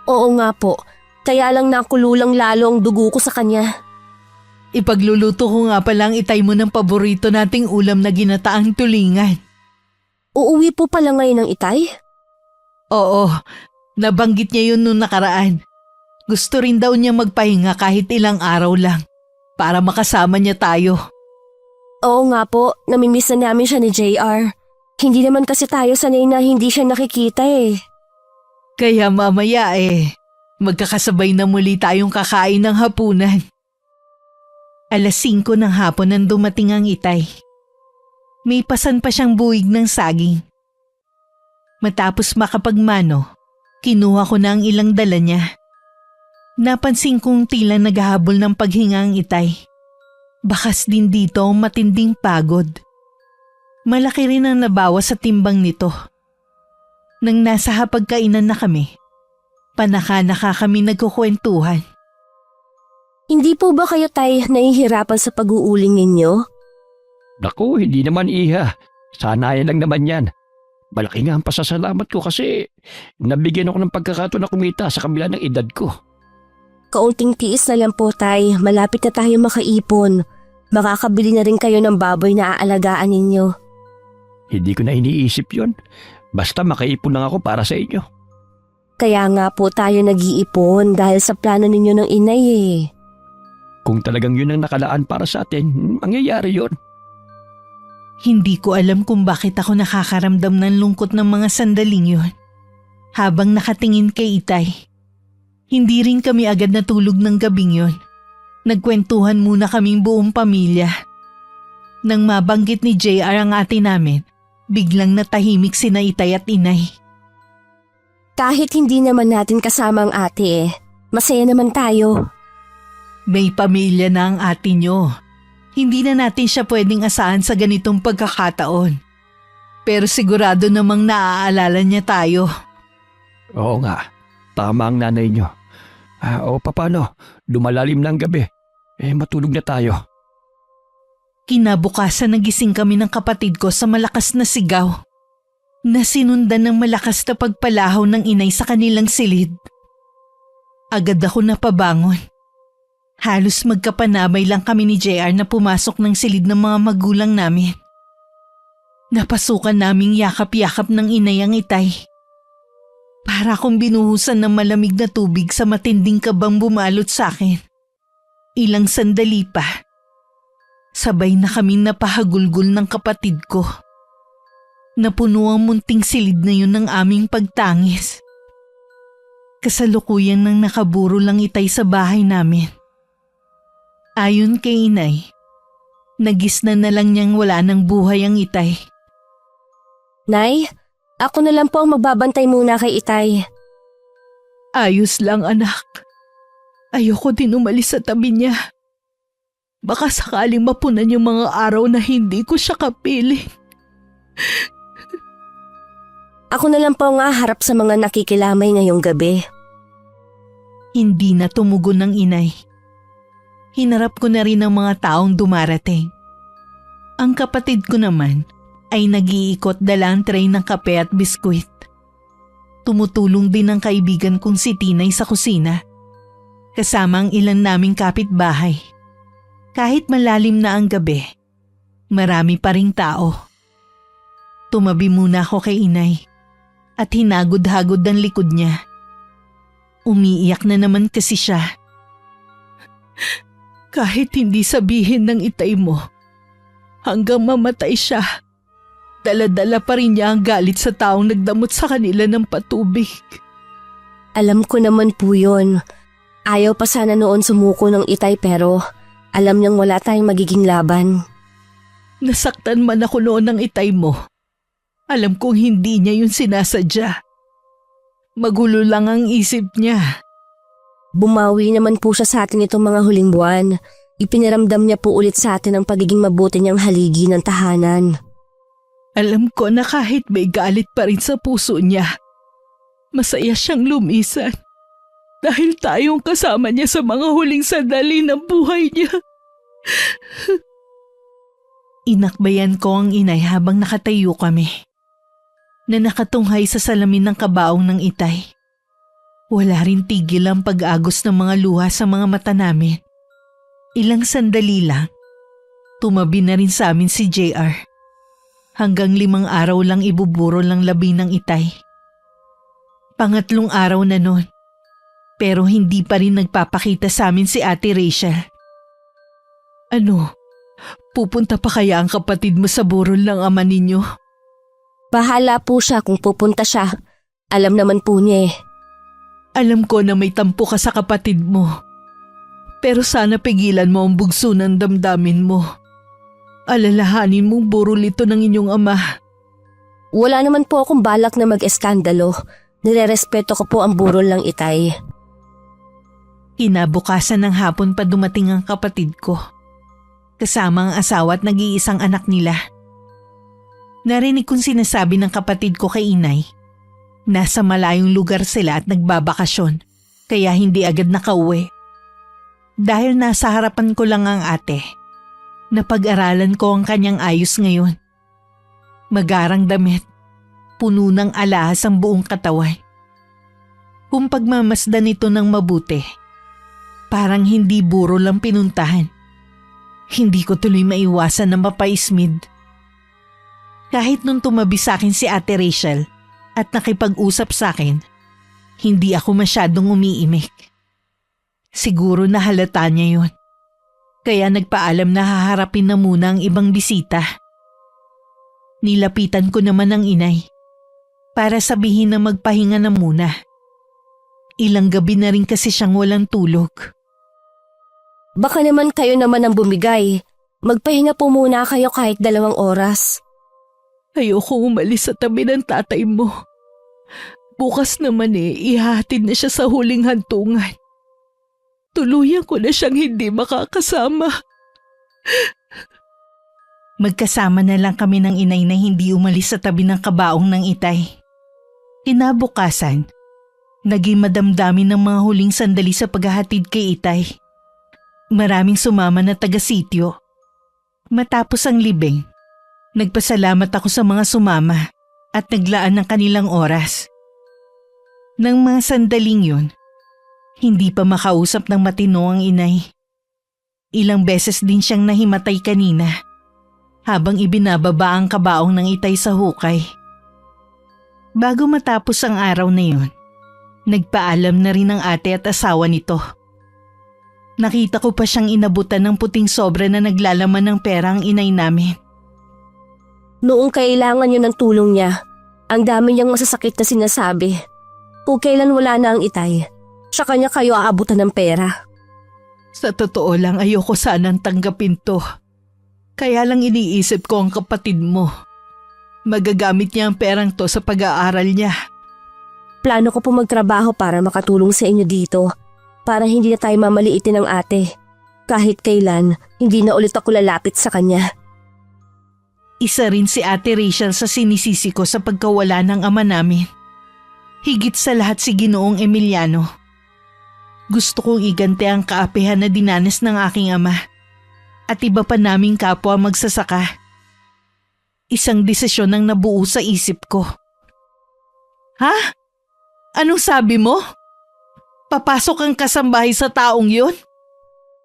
Oo nga po, kaya lang nakululang lalo ang dugo ko sa kanya. Ipagluluto ko nga palang itay mo ng paborito nating ulam na ginataang tulingan. Uuwi po pala ngayon ng itay? Oo, nabanggit niya yun nung nakaraan. Gusto rin daw niya magpahinga kahit ilang araw lang para makasama niya tayo. Oo nga po, namimiss na namin siya ni JR. Hindi naman kasi tayo sanay na hindi siya nakikita Kaya mamaya magkakasabay na muli tayong kakain ng hapunan. 5:00 ng hapon nang dumating ang itay. May pasan pa siyang buwig ng saging. Matapos makapagmano, kinuha ko na ang ilang dala niya. Napansin kong tila naghahabol ng paghinga ang itay. Bakas din dito ang matinding pagod. Malaki rin ang nabawas sa timbang nito. Nang nasa hapagkainan na kami, panaka-naka kami nagkukwentuhan. Hindi po ba kayo tay nahihirapan sa pag-uuling ninyo? Naku, hindi naman iha. Sanayan lang naman yan. Malaki nga ang pasasalamat ko kasi nabigyan ako ng pagkakataon na kumita sa kabila ng edad ko. Kaunting tiis na lang po tay, malapit na tayo makaipon. Makakabili na rin kayo ng baboy na aalagaan ninyo. Hindi ko na iniisip yon. Basta makaipon lang ako para sa inyo. Kaya nga po tayo nag-iipon dahil sa plano ninyo ng inay Kung talagang yun ang nakalaan para sa atin, mangyayari yon. Hindi ko alam kung bakit ako nakakaramdam ng lungkot ng mga sandaling yun. Habang nakatingin kay itay, hindi rin kami agad natulog ng gabing yun. Nagkwentuhan muna kaming buong pamilya. Nang mabanggit ni JR ang ate namin, biglang natahimik sina Itay at Inay. Kahit hindi naman natin kasama ang ate masaya naman tayo. May pamilya na ang ate nyo. Hindi na natin siya pwedeng asahan sa ganitong pagkakataon. Pero sigurado namang naaalala niya tayo. Oo nga, tama ang nanay nyo. O paano, lumalalim na ang gabi. Matulog na tayo. Kinabukasan nagising kami ng kapatid ko sa malakas na sigaw. Nasinundan ng malakas na pagpalahaw ng inay sa kanilang silid. Agad ako napabangon. Halos magkapanabay lang kami ni JR na pumasok ng silid ng mga magulang namin. Napasukan naming yakap-yakap ng inay ang Itay. Para akong binuhusan ng malamig na tubig sa matinding kabang bumalot sa akin. Ilang sandali pa. Sabay na kaming napahagulgol ng kapatid ko. Napuno ang munting silid na yun ng aming pagtangis. Kasalukuyan nang nakaburo lang Itay sa bahay namin. Ayon kay inay, nagisna na lang niyang wala ng buhay ang Itay. Nay, ako na lang po ang magbabantay muna kay Itay. Ayos lang anak. Ayoko din umalis sa tabi niya. Baka sakaling mapunan yung mga araw na hindi ko siya kapiling. Ako na lang po nga harap sa mga nakikilamay ngayong gabi. Hindi na tumugon ng inay. Hinarap ko na rin ang mga taong dumarating. Ang kapatid ko naman ay nag-iikot dala ang tray ng kape at biskwit. Tumutulong din ang kaibigan kong si Tinay sa kusina. Kasama ang ilan naming kapitbahay. Kahit malalim na ang gabi, marami pa ring tao. Tumabi muna ako kay inay at hinagod-hagod ang likod niya. Umiiyak na naman kasi siya. Kahit hindi sabihin ng Itay mo, hanggang mamatay siya, dala-dala pa rin niya ang galit sa taong nagdamot sa kanila ng patubig. Alam ko naman po yun. Ayaw pa sana noon sumuko ng Itay pero alam niyang wala tayong magiging laban. Nasaktan man ako noon ng Itay mo. Alam kong hindi niya yun sinasadya. Magulo lang ang isip niya. Bumawi naman po siya sa atin itong mga huling buwan. Ipiniramdam niya po ulit sa atin ang pagiging mabuti niyang haligi ng tahanan. Alam ko na kahit may galit pa rin sa puso niya, masaya siyang lumisan. Dahil tayong kasama niya sa mga huling sandali ng buhay niya. Inakbayan ko ang inay habang nakatayo kami. Na nakatunghay sa salamin ng kabaong ng Itay. Wala rin tigil ang pag-agos ng mga luha sa mga mata namin. Ilang sandali lang, tumabi na rin sa amin si JR. Hanggang 5 araw lang ibuburo lang labi ng Itay. Pangatlong araw na nun, pero hindi pa rin nagpapakita sa amin si Ate Rachel. Ano, pupunta pa kaya ang kapatid mo sa burol ng ama ninyo? Bahala po siya kung pupunta siya. Alam naman po niya eh. Alam ko na may tampo ka sa kapatid mo. Pero sana pigilan mo ang bugso ng damdamin mo. Alalahanin mong burol ito ng inyong ama. Wala naman po akong balak na mag-eskandalo. Nirerespeto ko po ang burol ng Itay. Kinabukasan ng hapon pa dumating ang kapatid ko. Kasama ang asawa at nag-iisang anak nila. Narinig kong sinasabi ng kapatid ko kay inay. Nasa malayong lugar sila at nagbabakasyon, kaya hindi agad nakauwi. Dahil nasa harapan ko lang ang ate, napag-aralan ko ang kanyang ayos ngayon. Magarang damit, puno ng alahas ang buong katawan. Kung pagmamasdan ito ng mabuti, parang hindi buro lang pinuntahan. Hindi ko tuloy maiwasan na mapaismid. Kahit nung tumabi sa akin si Ate Rachel at nakipag-usap sa akin, hindi ako masyadong umiimik. Siguro nahalata niya yun. Kaya nagpaalam na haharapin na muna ang ibang bisita. Nilapitan ko naman ang inay para sabihin na magpahinga na muna. Ilang gabi na rin kasi siyang walang tulog. Baka naman kayo naman ang bumigay. Magpahinga po muna kayo kahit 2 oras. Ayokong umalis sa tabi ng tatay mo. Bukas naman ihahatid na siya sa huling hantungan. Tuluyan ko na siyang hindi makakasama. Magkasama na lang kami ng inay na hindi umalis sa tabi ng kabaong ng itay. Kinabukasan, naging madamdamin ng mga huling sandali sa paghahatid kay itay. Maraming sumama na taga-sityo. Matapos ang libing, nagpasalamat ako sa mga sumama at naglaan ng kanilang oras. Nang mga sandaling yun, hindi pa makausap ng matino ang inay. Ilang beses din siyang nahimatay kanina habang ibinababa ang kabaong ng itay sa hukay. Bago matapos ang araw na yun, nagpaalam na rin ang ate at asawa nito. Nakita ko pa siyang inabutan ng puting sobra na naglalaman ng pera ang inay namin. Noong kailangan niyo ng tulong niya, ang dami niyang masasakit na sinasabi. Kung kailan wala na ang itay, sa kanya kayo aabutan ng pera. Sa totoo lang ayoko sanang tanggapin to. Kaya lang iniisip ko ang kapatid mo. Magagamit niya ang perang to sa pag-aaral niya. Plano ko po magtrabaho para makatulong sa inyo dito. Para hindi na tayo mamaliitin ng ate. Kahit kailan, hindi na ulit ako lalapit sa kanya. Isa rin si Ate Rachel sa sinisisi ko sa pagkawala ng ama namin. Higit sa lahat si Ginoong Emiliano. Gusto kong igante ang kaapihan na dinanas ng aking ama. At iba pa naming kapwa magsasaka. Isang desisyon ang nabuo sa isip ko. Ha? Anong sabi mo? Papasok ang kasambahay sa taong yun?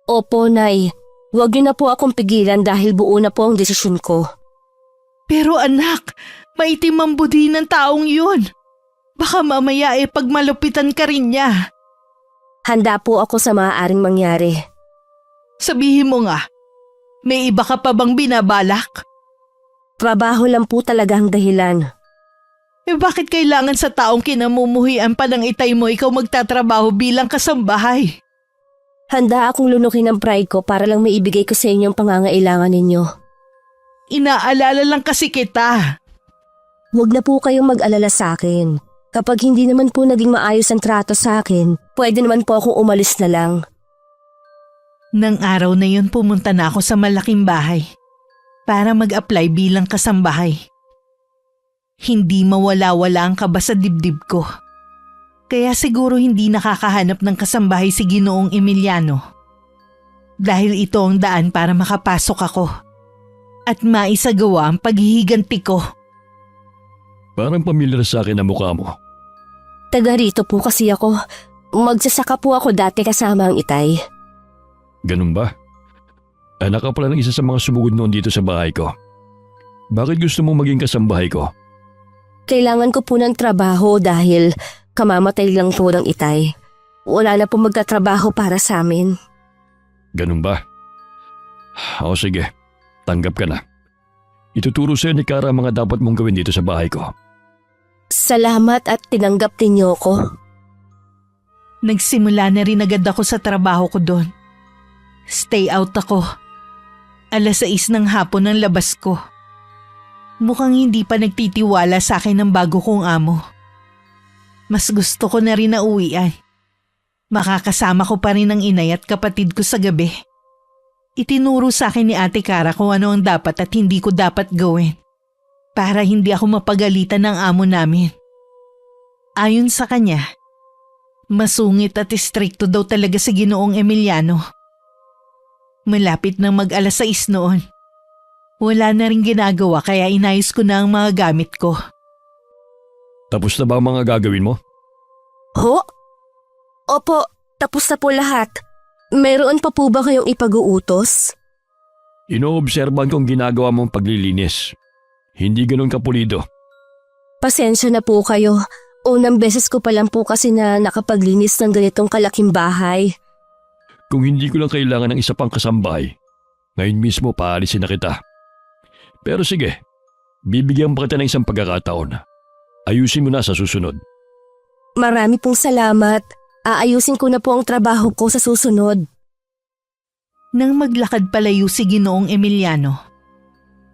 Opo, Nay. Huwag niyo na po akong pigilan dahil buo na po ang desisyon ko. Pero anak, maitim ang budhi ng taong yun. Baka mamaya pag malupitan ka rin niya. Handa po ako sa maaaring mangyari. Sabihin mo nga, may iba ka pa bang binabalak? Trabaho lang po talaga ang dahilan. Bakit kailangan sa taong kinamumuhian pa ng itay mo ikaw magtatrabaho bilang kasambahay? Handa akong lunukin ang pride ko para lang maibigay ko sa inyo ang pangangailangan ninyo. Inaalala lang kasi kita. Huwag na po kayong mag-alala sa akin. Kapag hindi naman po naging maayos ang trato sa akin, pwede naman po akong umalis na lang. Nang araw na yun pumunta na ako sa malaking bahay para mag-apply bilang kasambahay. Hindi mawala-wala ang kaba sa dibdib ko. Kaya siguro hindi nakakahanap ng kasambahay si Ginoong Emiliano. Dahil ito ang daan para makapasok ako at maisagawa ang paghihiganti ko. Parang pamilyar sa akin ang mukha mo. Taga rito po kasi ako. Magsasaka po ako dati kasama ang itay. Ganun ba? Anak ka pala ng isa sa mga sumugod noon dito sa bahay ko. Bakit gusto mong maging kasambahay ko? Kailangan ko po ng trabaho dahil kamamatay lang po ng itay. Wala na po magkatrabaho para sa amin. Ganun ba? O sige, tanggap ka na. Ituturo sa'yo ni Kara ang mga dapat mong gawin dito sa bahay ko. Salamat at tinanggap ninyo ko. Nagsimula na rin agad ako sa trabaho ko doon. Stay out ako. 6:00 ng hapon ang labas ko. Mukhang hindi pa nagtitiwala sa akin ng bago kong amo. Mas gusto ko na rin na uwian. Makakasama ko pa rin ang inay at kapatid ko sa gabi. Itinuro sa akin ni Ate Kara kung ano ang dapat at hindi ko dapat gawin. Para hindi ako mapagalitan ng amo namin. Ayon sa kanya, masungit at istrikto daw talaga si Ginoong Emiliano. Malapit nang mag-6 noon. Wala na rin ginagawa kaya inayos ko na ang mga gamit ko. Tapos na ba ang mga gagawin mo? Ho? Opo, tapos na po lahat. Meron pa po ba kayong ipag-uutos? Inoobserban kong ginagawa mong paglilinis. Hindi ganun kapulido. Pasensya na po kayo. Unang beses ko pa lang po kasi na nakapaglinis ng ganitong kalaking bahay. Kung hindi ko lang kailangan ng isa pang kasambahay, ngayon mismo paalisin na kita. Pero sige, bibigyan pa kita ng isang pagkakataon. Ayusin mo na sa susunod. Marami pong salamat. Aayusin ko na po ang trabaho ko sa susunod. Nang maglakad palayo si Ginoong Emiliano,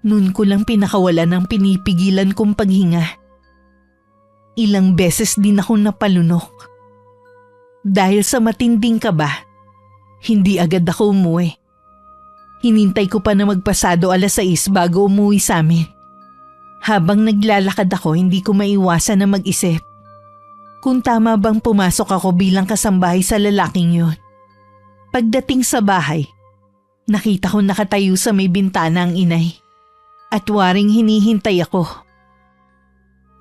noon ko lang pinakawalan ng pinipigilan kong paghinga. Ilang beses din ako napalunok. Dahil sa matinding kaba, hindi agad ako umuwi. Hinintay ko pa na magpasado 6:00 bago umuwi sa amin. Habang naglalakad ako, hindi ko maiwasan na mag-isip kung tama bang pumasok ako bilang kasambahay sa lalaking yun. Pagdating sa bahay, nakita ko nakatayo sa may bintana ang inay at waring hinihintay ako.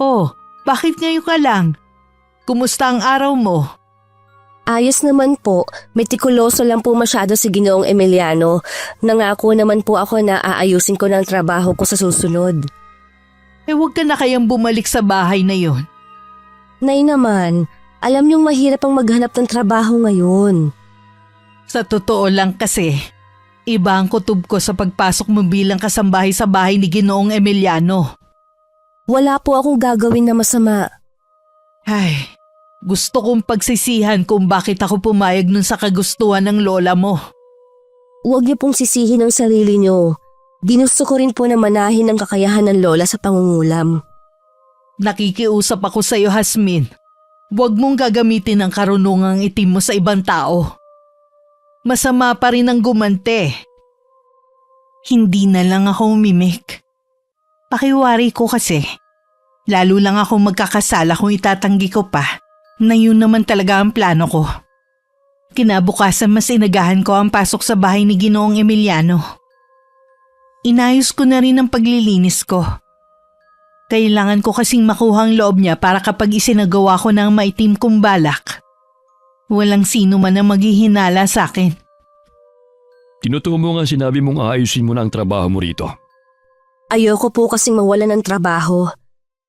Oh, bakit ngayon ka lang? Kumusta ang araw mo? Ayos naman po, metikuloso lang po masyado si Ginoong Emiliano. Nangako naman po ako na aayusin ko ng trabaho ko sa susunod. Huwag ka na kayang bumalik sa bahay na yon. Nay naman, alam niyong mahirap ang maghanap ng trabaho ngayon. Sa totoo lang kasi, iba ang kutob ko sa pagpasok mo bilang kasambahay sa bahay ni Ginoong Emiliano. Wala po akong gagawin na masama. Ay, gusto kong pagsisihan kung bakit ako pumayag nun sa kagustuhan ng lola mo. Huwag niyo pong sisihin ang sarili niyo. Ginusto ko rin po na manahin ang kakayahan ng lola sa pangungulam. Nakikiusap ako sa iyo, Hasmin. Huwag mong gagamitin ang karunungang itim mo sa ibang tao. Masama pa rin ang gumante. Hindi na lang ako umimik. Pakiwari ko kasi. Lalo lang ako magkakasala kung itatanggi ko pa na yun naman talaga ang plano ko. Kinabukasan mas inagahan ko ang pasok sa bahay ni Ginoong Emiliano. Inayos ko na rin ang paglilinis ko. Kailangan ko kasing makuha ang loob niya para kapag isinagawa ko ng maitim kong balak, walang sino man ang maghihinala sa akin. Tinutuo mo nga sinabi mong aayusin mo na ang trabaho mo rito. Ayoko po kasing mawalan ng trabaho.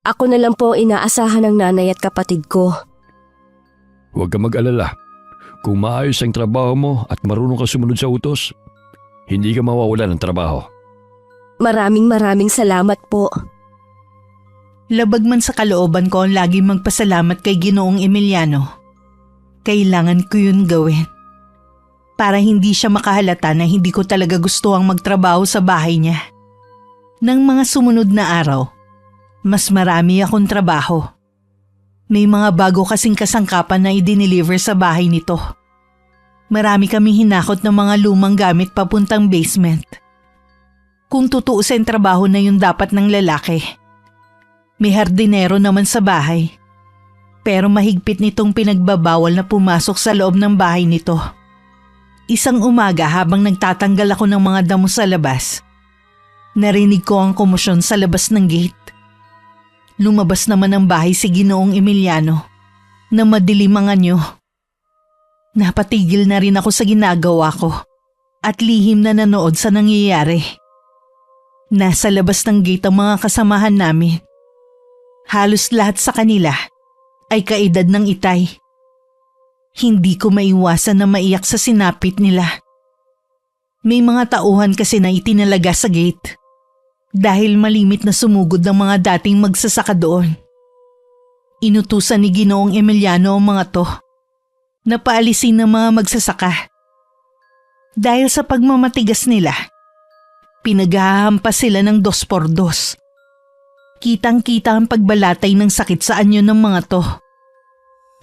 Ako na lang po ang inaasahan ng nanay at kapatid ko. Huwag ka mag-alala. Kung maayos ang trabaho mo at marunong ka sumunod sa utos, hindi ka mawawalan ng trabaho. Maraming salamat po. Labag man sa kalooban ko ang lagi magpasalamat kay Ginoong Emiliano. Kailangan ko yun gawin. Para hindi siya makahalata na hindi ko talaga gusto ang magtrabaho sa bahay niya. Nang mga sumunod na araw, mas marami akong trabaho. May mga bago kasing kasangkapan na i-deliver sa bahay nito. Marami kaming hinakot ng mga lumang gamit papuntang basement. Kung tutuusin trabaho na yun dapat ng lalaki. May hardinero naman sa bahay. Pero mahigpit nitong pinagbabawal na pumasok sa loob ng bahay nito. Isang umaga habang nagtatanggal ako ng mga damo sa labas, narinig ko ang komosyon sa labas ng gate. Lumabas naman ng bahay si Ginoong Emiliano na madilim ang anyo. Napatigil na rin ako sa ginagawa ko at lihim na nanood sa nangyayari. Nasa labas ng gate ang mga kasamahan namin. Halos lahat sa kanila ay kaedad ng itay. Hindi ko maiwasan na maiyak sa sinapit nila. May mga tauhan kasi na itinalaga sa gate dahil malimit na sumugod ng mga dating magsasaka doon. Inutusan ni Ginoong Emiliano ang mga to na paalisin ng mga magsasaka. Dahil sa pagmamatigas nila, pinaghahampas sila ng 2x2. Kitang-kita ang pagbalatay ng sakit sa anyo ng mga to.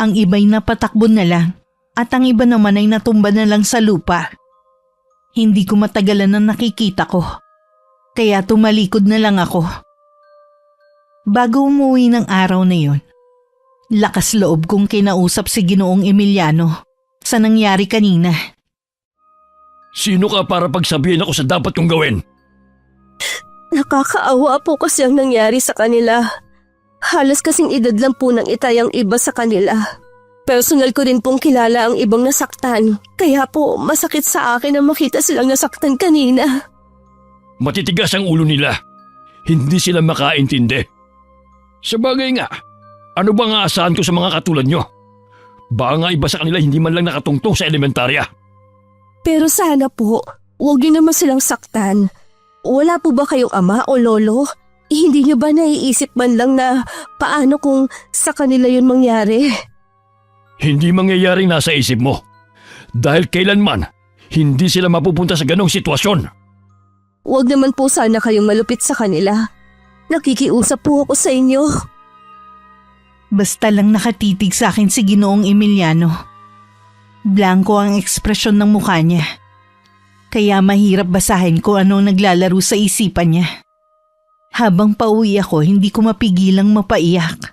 Ang iba'y napatakbo na lang at ang iba naman ay natumba na lang sa lupa. Hindi ko matagalan na nakikita ko, kaya tumalikod na lang ako. Bago umuwi ng araw na yun, lakas loob kong kinausap si Ginoong Emiliano sa nangyari kanina. Sino ka para pagsabihin ako sa dapat kong gawin? Nakakaawa po kasi ang nangyari sa kanila. Halos kasing edad lang po ng itay ang iba sa kanila. Personal ko rin pong kilala ang ibang nasaktan. Kaya po masakit sa akin na makita silang nasaktan kanina. Matitigas ang ulo nila. Hindi sila makaintindi. Sabagay nga, ano ba nga asahan ko sa mga katulad nyo? Baka nga iba sa kanila hindi man lang nakatungtong sa elementarya. Pero sana po, huwag niyo naman silang saktan. Wala po ba kayong ama o lolo? Hindi niyo ba naiisip man lang na paano kung sa kanila yun mangyari? Hindi mangyayaring nasa isip mo. Dahil kailanman, hindi sila mapupunta sa ganong sitwasyon. Huwag naman po sana kayong malupit sa kanila. Nakikiusap po ako sa inyo. Basta lang nakatitig sa akin si Ginoong Emiliano. Blanco ang ekspresyon ng mukha niya. Kaya mahirap basahin kung anong naglalaro sa isipan niya. Habang pauwi ako, hindi ko mapigilang mapaiyak.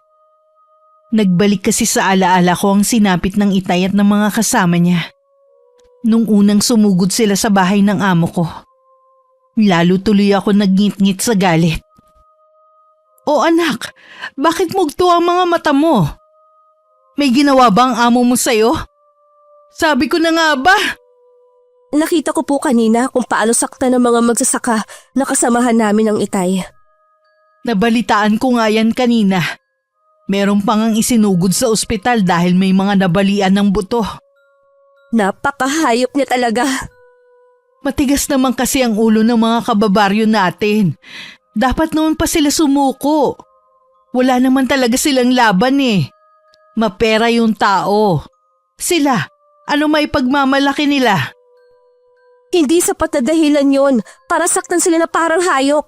Nagbalik kasi sa alaala ko ang sinapit ng itay at ng mga kasama niya. Nung unang sumugod sila sa bahay ng amo ko. Lalo tuloy ako nagngit-ngit sa galit. O anak, bakit mugto ang mga mata mo? May ginawa ba ang amo mo sa'yo? Sabi ko na nga ba? Nakita ko po kanina kung paano sakta ng mga magsasaka na kasamahan namin ng itay. Nabalitaan ko nga yan kanina. Meron pang ang isinugod sa ospital dahil may mga nabalian ng buto. Napakahayop niya talaga. Matigas naman kasi ang ulo ng mga kababaryo natin. Dapat noon pa sila sumuko. Wala naman talaga silang laban eh. Mapera yung tao. Sila, ano may pagmamalaki nila? Hindi sapat na dahilan yon para saktan sila na parang hayop.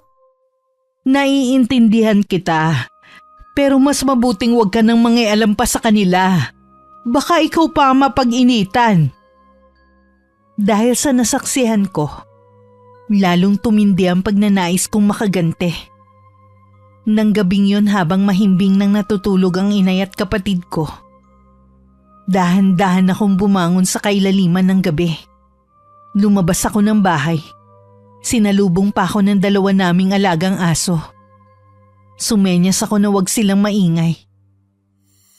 Naiintindihan kita. Pero mas mabuting wag ka nang mangialam pa sa kanila. Baka ikaw pa ang mapag-initan. Dahil sa nasaksihan ko, lalong tumindi ang pagnanais kong makagante. Nang gabing yun habang mahimbing nang natutulog ang inay at kapatid ko, dahan-dahan akong bumangon sa kailaliman ng gabi. Lumabas ako ng bahay. Sinalubong pa ako ng 2 naming alagang aso. Sumenyas ako na wag silang maingay.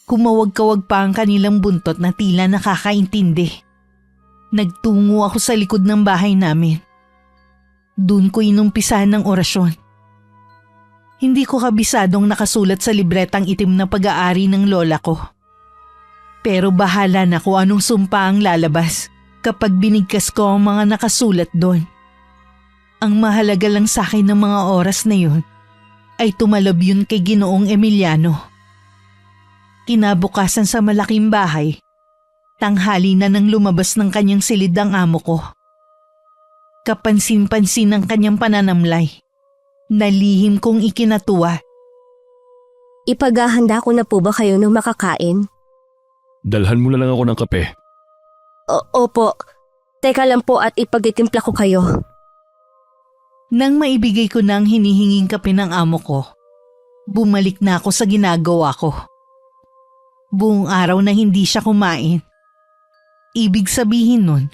Kumawag-kawag pa ang kanilang buntot na tila nakakaintindi. Nagtungo ako sa likod ng bahay namin. Doon ko inumpisahan ng orasyon. Hindi ko kabisadong nakasulat sa libretang itim na pag-aari ng lola ko. Pero bahala na kung anong sumpa ang lalabas kapag binigkas ko ang mga nakasulat doon. Ang mahalaga lang sa akin ng mga oras na yun ay tumalab yun kay Ginoong Emiliano. Kinabukasan sa malaking bahay, tanghali na nang lumabas ng kanyang silid ang amo ko. Kapansin-pansin ang kanyang pananamlay. Nalihim kong ikinatuwa. Ipaghahanda ko na po ba kayo ng makakain? Dalhan mo na lang ako ng kape. Opo. Teka lang po at ipagtitimpla ko kayo. Nang maibigay ko na ang hinihinging kape ng amo ko, bumalik na ako sa ginagawa ko. Buong araw na hindi siya kumain. Ibig sabihin nun,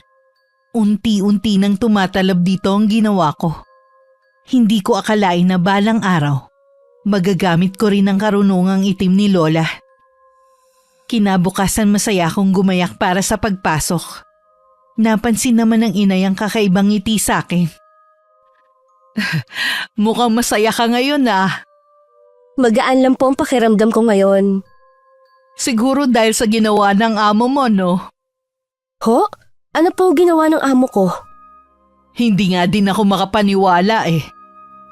unti-unti nang tumatalab dito ang ginawa ko. Hindi ko akalain na balang araw, magagamit ko rin ang karunungang itim ni Lola. Kinabukasan masaya akong gumayak para sa pagpasok. Napansin naman ng inay ang kakaibang ngiti sa akin. Mukhang masaya ka ngayon ah. Magaan lang po ang pakiramdam ko ngayon. Siguro dahil sa ginawa ng amo mo, no? Ho? Ano po ginawa ng amo ko? Hindi nga din ako makapaniwala eh.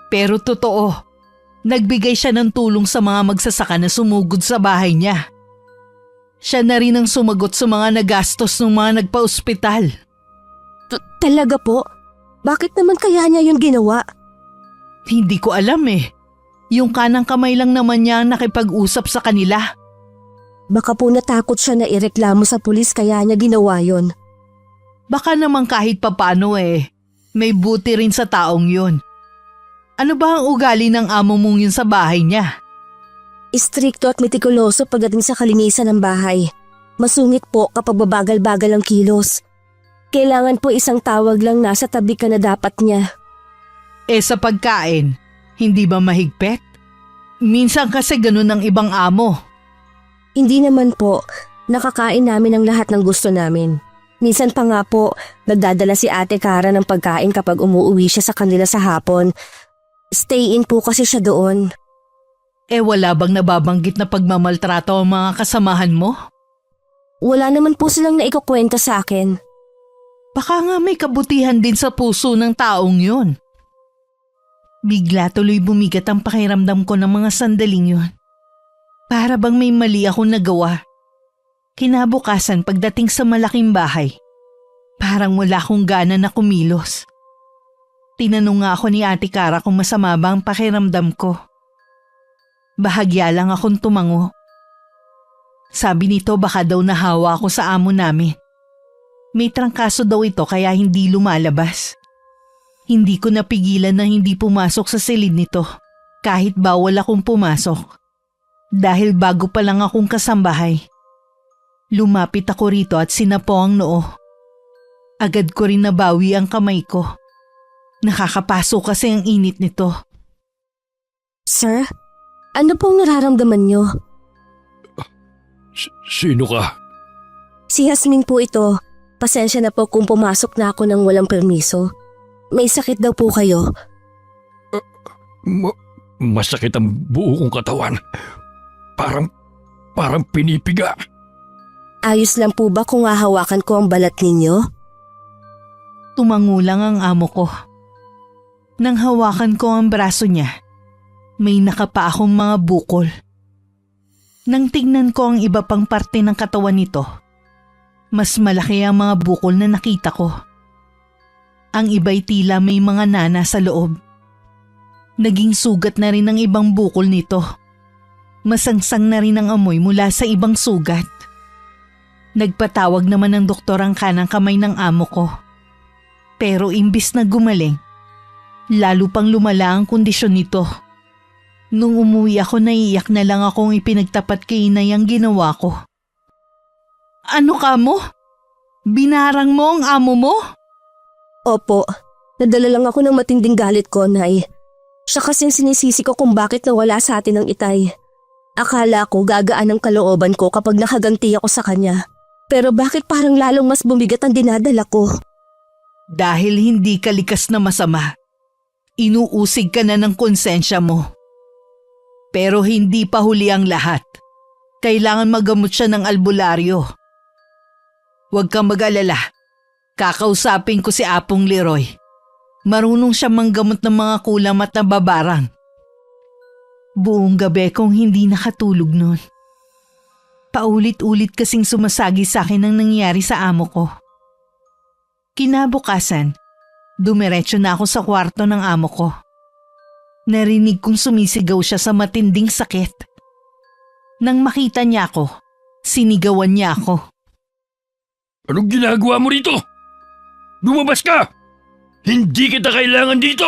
Pero totoo, nagbigay siya ng tulong sa mga magsasaka na sumugod sa bahay niya. Siya na rin ang sumagot sa mga nagastos ng mga nagpa-ospital. Talaga po? Bakit naman kaya niya yun ginawa? Hindi ko alam eh. Yung kanang kamay lang naman niya ang nakipag-usap sa kanila. Baka po natakot siya na ireklamo sa pulis kaya niya ginawa yon. Baka naman kahit papano eh, may buti rin sa taong yun. Ano ba ang ugali ng amo mong yun sa bahay niya? Istrikto at metikuloso pagdating sa kalinisan ng bahay. Masungit po kapag babagal-bagal ang kilos. Kailangan po isang tawag lang nasa tabi ka na dapat niya. Eh sa pagkain, hindi ba mahigpit? Minsan kasi ganun ang ibang amo. Hindi naman po. Nakakain namin ang lahat ng gusto namin. Minsan pa nga po, nagdadala si Ate Cara ng pagkain kapag umuwi siya sa kanila sa hapon. Stay in po kasi siya doon. Eh wala bang nababanggit na pagmamaltrato ang mga kasamahan mo? Wala naman po silang naikukwenta sa akin. Baka nga may kabutihan din sa puso ng taong yun. Bigla tuloy bumigat ang pakiramdam ko ng mga sandaling yun. Para bang may mali akong nagawa. Kinabukasan pagdating sa malaking bahay, Parang wala akong gana na kumilos. Tinanong nga ako ni Ate Cara kung masama ba ang pakiramdam ko. Bahagya lang akong tumango. Sabi nito baka daw nahawa ako sa amo namin. May trangkaso daw ito kaya hindi lumalabas. Hindi ko napigilan na hindi pumasok sa silid nito kahit bawal akong pumasok. Dahil bago pa lang akong kasambahay. Lumapit ako rito at sinapo ang noo. Agad ko rin nabawi ang kamay ko. Nakakapaso kasi ang init nito. Sir, ano pong nararamdaman niyo? Sino ka? Si Yasmin po ito. Pasensya na po kung pumasok na ako ng walang permiso. May sakit daw po kayo. Masakit ang buo kong katawan. Parang pinipiga. Ayos lang po ba kung hahawakan ko ang balat ninyo? Tumango lang ang amo ko. Nang hawakan ko ang braso niya, may nakapa akong mga bukol. Nang tignan ko ang iba pang parte ng katawan nito, mas malaki ang mga bukol na nakita ko. Ang iba'y tila may mga nana sa loob. Naging sugat na rin ang ibang bukol nito. Masangsang na rin ang amoy mula sa ibang sugat. Nagpatawag naman ng doktor ang kanang kamay ng amo ko. Pero imbis na gumaling, lalo pang lumala ang kondisyon nito. Nung umuwi ako naiiyak na lang akong ipinagtapat kay inay ang ginawa ko. Ano ka mo? Binarang mo ang amo mo? Opo, nadala lang ako ng matinding galit ko, Nay. Siya kasing sinisisi ko kung bakit nawala sa atin ang itay. Akala ko gagaan ang kalooban ko kapag nakaganti ako sa kanya. Pero bakit parang lalong mas bumigat ang dinadala ko? Dahil hindi ka likas na masama. Inuusig ka na ng konsensya mo. Pero hindi pa huli ang lahat. Kailangan magamot siya ng albularyo. Huwag kang mag-alala. Kakausapin ko si Apong Leroy. Marunong siya manggamot ng mga kulam at nababarang. Buong gabi kong hindi nakatulog noon. Paulit-ulit kasing sumasagi sa akin ang nangyari sa amo ko. Kinabukasan, dumiretso na ako sa kwarto ng amo ko. Narinig kong sumisigaw siya sa matinding sakit. Nang makita niya ako, sinigawan niya ako. Anong ginagawa mo rito? Lumabas ka! Hindi kita kailangan dito!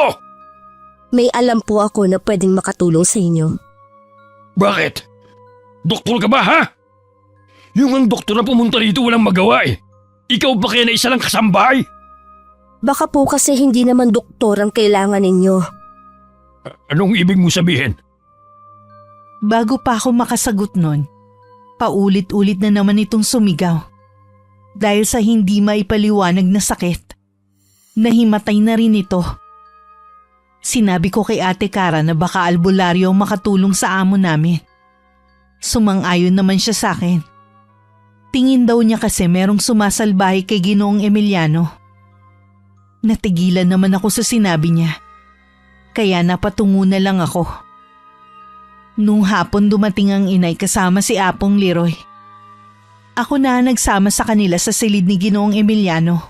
May alam po ako na pwedeng makatulong sa inyo. Bakit? Doktor ka ba, ha? Yung ang doktor na pumunta rito walang magawa eh. Ikaw ba kaya na isa lang kasambahay? Baka po kasi hindi naman doktor ang kailangan ninyo. Anong ibig mo sabihin? Bago pa ako makasagot nun, paulit-ulit na naman itong sumigaw. Dahil sa hindi maipaliwanag na sakit, nahimatay na rin ito. Sinabi ko kay Ate Cara na baka albularyo ang makatulong sa amo namin. Sumang-ayon naman siya sa akin. Tingin daw niya kasi merong sumasalbahe kay Ginoong Emiliano. Natigilan naman ako sa sinabi niya. Kaya napatungo na lang ako. Nung hapon dumating ang inay kasama si Apong Leroy. Ako na nagsama sa kanila sa silid ni Ginoong Emiliano.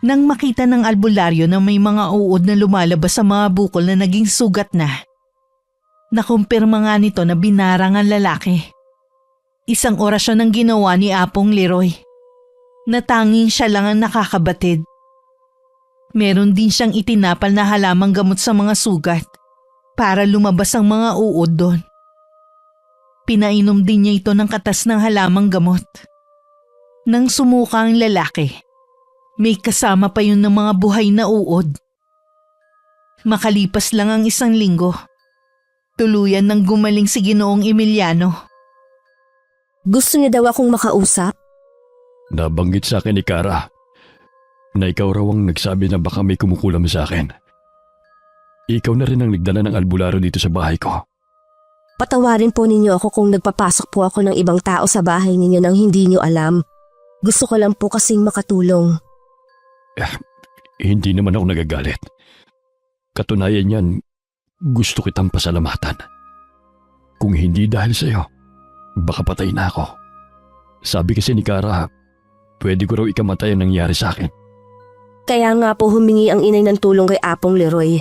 Nang makita ng albularyo na may mga uod na lumalabas sa mga bukol na naging sugat na, nakumpirma nga nito na binarang ang lalaki. Isang orasyon ang ginawa ni Apong Leroy. Natanging siya lang ang nakakabatid. Meron din siyang itinapal na halamang gamot sa mga sugat para lumabas ang mga uod doon. Pinainom din niya ito ng katas ng halamang gamot. Nang sumuka ang lalaki, may kasama pa yun ng mga buhay na uod. Makalipas lang ang 1 linggo, tuluyan nang gumaling si Ginoong Emiliano. Gusto niya daw akong makausap? Nabanggit sa akin ni Cara na ikaw raw ang nagsabi na baka may kumukulam sa akin. Ikaw na rin ang nagdala ng albularyo dito sa bahay ko. Patawarin po ninyo ako kung nagpapasok po ako ng ibang tao sa bahay ninyo nang hindi niyo alam. Gusto ko lang po kasing makatulong. Hindi naman ako nagagalit. Katunayan yan, gusto kitang pasalamatan. Kung hindi dahil sa'yo, baka patay na ako. Sabi kasi ni Cara, Pwede ko raw ikamatay ang nangyari sa akin. Kaya nga po humingi ang inay ng tulong kay Apong Leroy.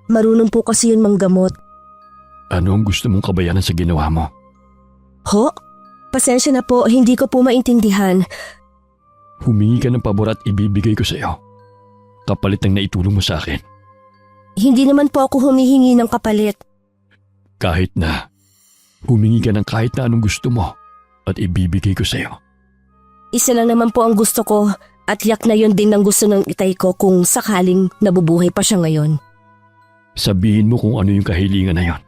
Marunong po kasi yun manggamot. Ano ang gusto mong kabayanan sa ginawa mo? Ho? Pasensya na po, hindi ko po maintindihan. Humingi ka ng pabor at ibibigay ko sa iyo. Kapalit ng naitulong mo sa akin. Hindi naman po ako humihingi ng kapalit. Kahit na, humingi ka ng kahit na anong gusto mo at ibibigay ko sa iyo. Isa lang naman po ang gusto ko at yak na yun din ang gusto ng itay ko kung sakaling nabubuhay pa siya ngayon. Sabihin mo kung ano yung kahilingan na yon.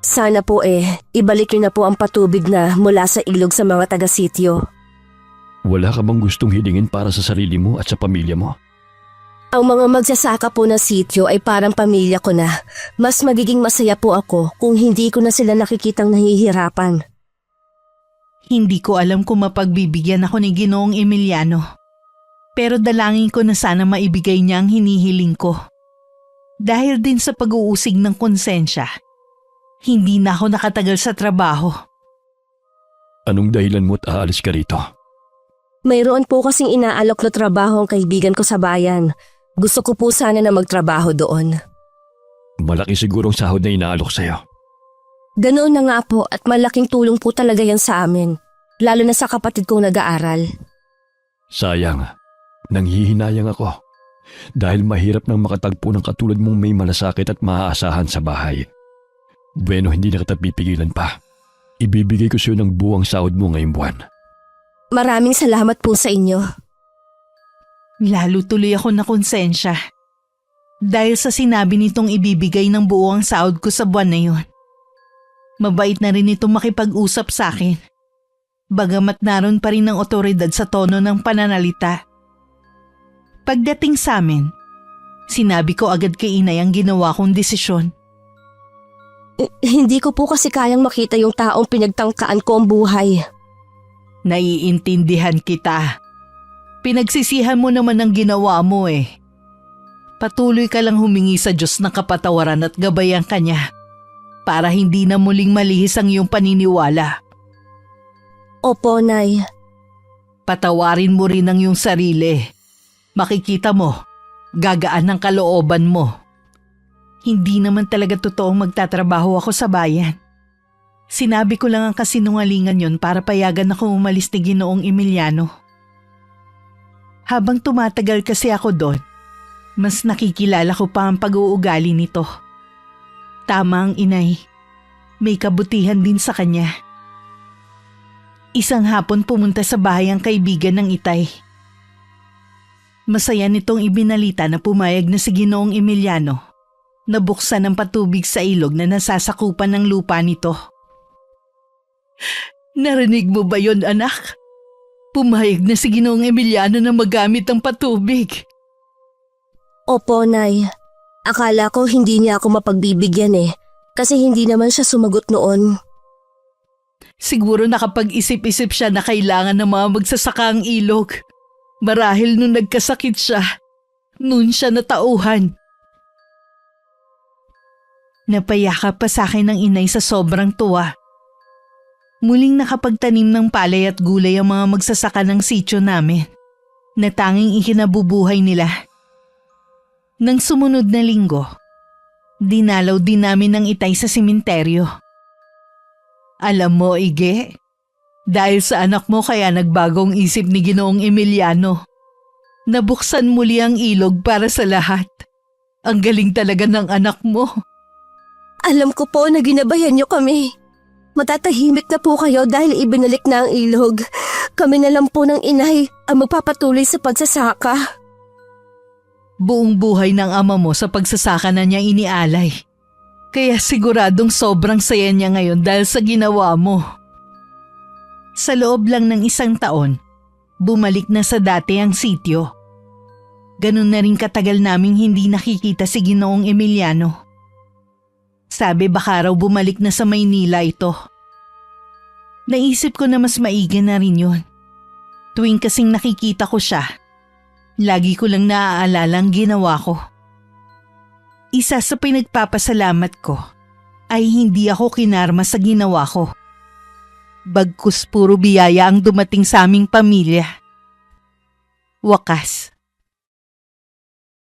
Sana po ibalik niyo na po ang patubig na mula sa ilog sa mga taga-sityo. Wala ka bang gustong hilingin para sa sarili mo at sa pamilya mo? Ang mga magsasaka po ng sityo ay parang pamilya ko na. Mas magiging masaya po ako kung hindi ko na sila nakikitang nahihirapan. Hindi ko alam kung mapagbibigyan ako ni Ginoong Emiliano. Pero dalangin ko na sana maibigay niya ang hinihiling ko. Dahil din sa pag-uusig ng konsensya, hindi na ako nakatagal sa trabaho. Anong dahilan mo at aalis ka rito? Mayroon po kasing inaalok na trabaho ang kaibigan ko sa bayan. Gusto ko po sana na magtrabaho doon. Malaki sigurong sahod na inaalok sa'yo. Ganoon na nga po at malaking tulong po talaga yan sa amin. Lalo na sa kapatid kong nag-aaral. Sayang, nanghihinayang ako. Dahil mahirap nang makatagpo ng katulad mong may malasakit at maaasahan sa bahay. Bueno, hindi na kita pipigilan pa. Ibibigay ko sa iyo ng buwang sahod mo ngayong buwan. Maraming salamat po sa inyo. Lalo tuloy ako na konsensya. Dahil sa sinabi nitong ibibigay ng buo ang sahod ko sa buwan na yun. Mabait na rin itong makipag-usap sa akin. Bagamat naroon pa rin ang otoridad sa tono ng pananalita. Pagdating sa amin, sinabi ko agad kay inay ang ginawa kong desisyon. Hindi ko po kasi kayang makita yung taong pinagtangkaan ko ang buhay. Naiintindihan kita. Pinagsisihan mo naman ang ginawa mo Patuloy ka lang humingi sa Diyos ng kapatawaran at gabayan ka niya para hindi na muling malihis ang iyong paniniwala. Opo, Nay. Patawarin mo rin ang iyong sarili. Makikita mo, gagaan ang kalooban mo. Hindi naman talaga totoong magtatrabaho ako sa bayan. Sinabi ko lang ang kasinungalingan yon para payagan ako umalis ni Ginoong Emiliano. Habang tumatagal kasi ako doon, mas nakikilala ko pa ang pag-uugali nito. Tama ang inay, may kabutihan din sa kanya. Isang hapon pumunta sa bahay ang kaibigan ng itay. Masaya nitong ibinalita na pumayag na si Ginoong Emiliano. Nabuksan ang patubig sa ilog na nasasakupan ng lupa nito. Narinig mo ba yon, anak? Pumayag na si Ginoong Emiliano na magamit ang patubig. Opo, Nay. Akala ko hindi niya ako mapagbibigyan kasi hindi naman siya sumagot noon. Siguro nakapag-isip-isip siya na kailangan ng mga magsasaka ang ilog. Marahil nung nagkasakit siya, noon siya natauhan. Napayakap pa sa akin ng inay sa sobrang tuwa. Muling nakapagtanim ng palay at gulay ang mga magsasaka ng sityo namin, na tanging ikinabubuhay nila. Nang sumunod na linggo, dinalaw din namin ng itay sa sementeryo. Alam mo, Ige, dahil sa anak mo kaya nagbagong isip ni Ginoong Emiliano. Nabuksan muli ang ilog para sa lahat. Ang galing talaga ng anak mo. Alam ko po na ginabayan niyo kami. Matatahimik na po kayo dahil ibinalik na ang ilog. Kami na lang po ng inay ang magpapatuloy sa pagsasaka. Buong buhay ng ama mo sa pagsasaka na niya inialay. Kaya siguradong sobrang saya niya ngayon dahil sa ginawa mo. Sa loob lang ng 1 taon, bumalik na sa dati ang sityo. Ganun na rin katagal naming hindi nakikita si Ginoong Emiliano. Sabi baka raw bumalik na sa Maynila ito. Naisip ko na mas maigi na rin yun. Tuwing kasing nakikita ko siya, lagi ko lang naaalala ang ginawa ko. Isa sa pinagpapasalamat ko ay hindi ako kinarma sa ginawa ko. Bagkus puro biyaya ang dumating sa aming pamilya. Wakas,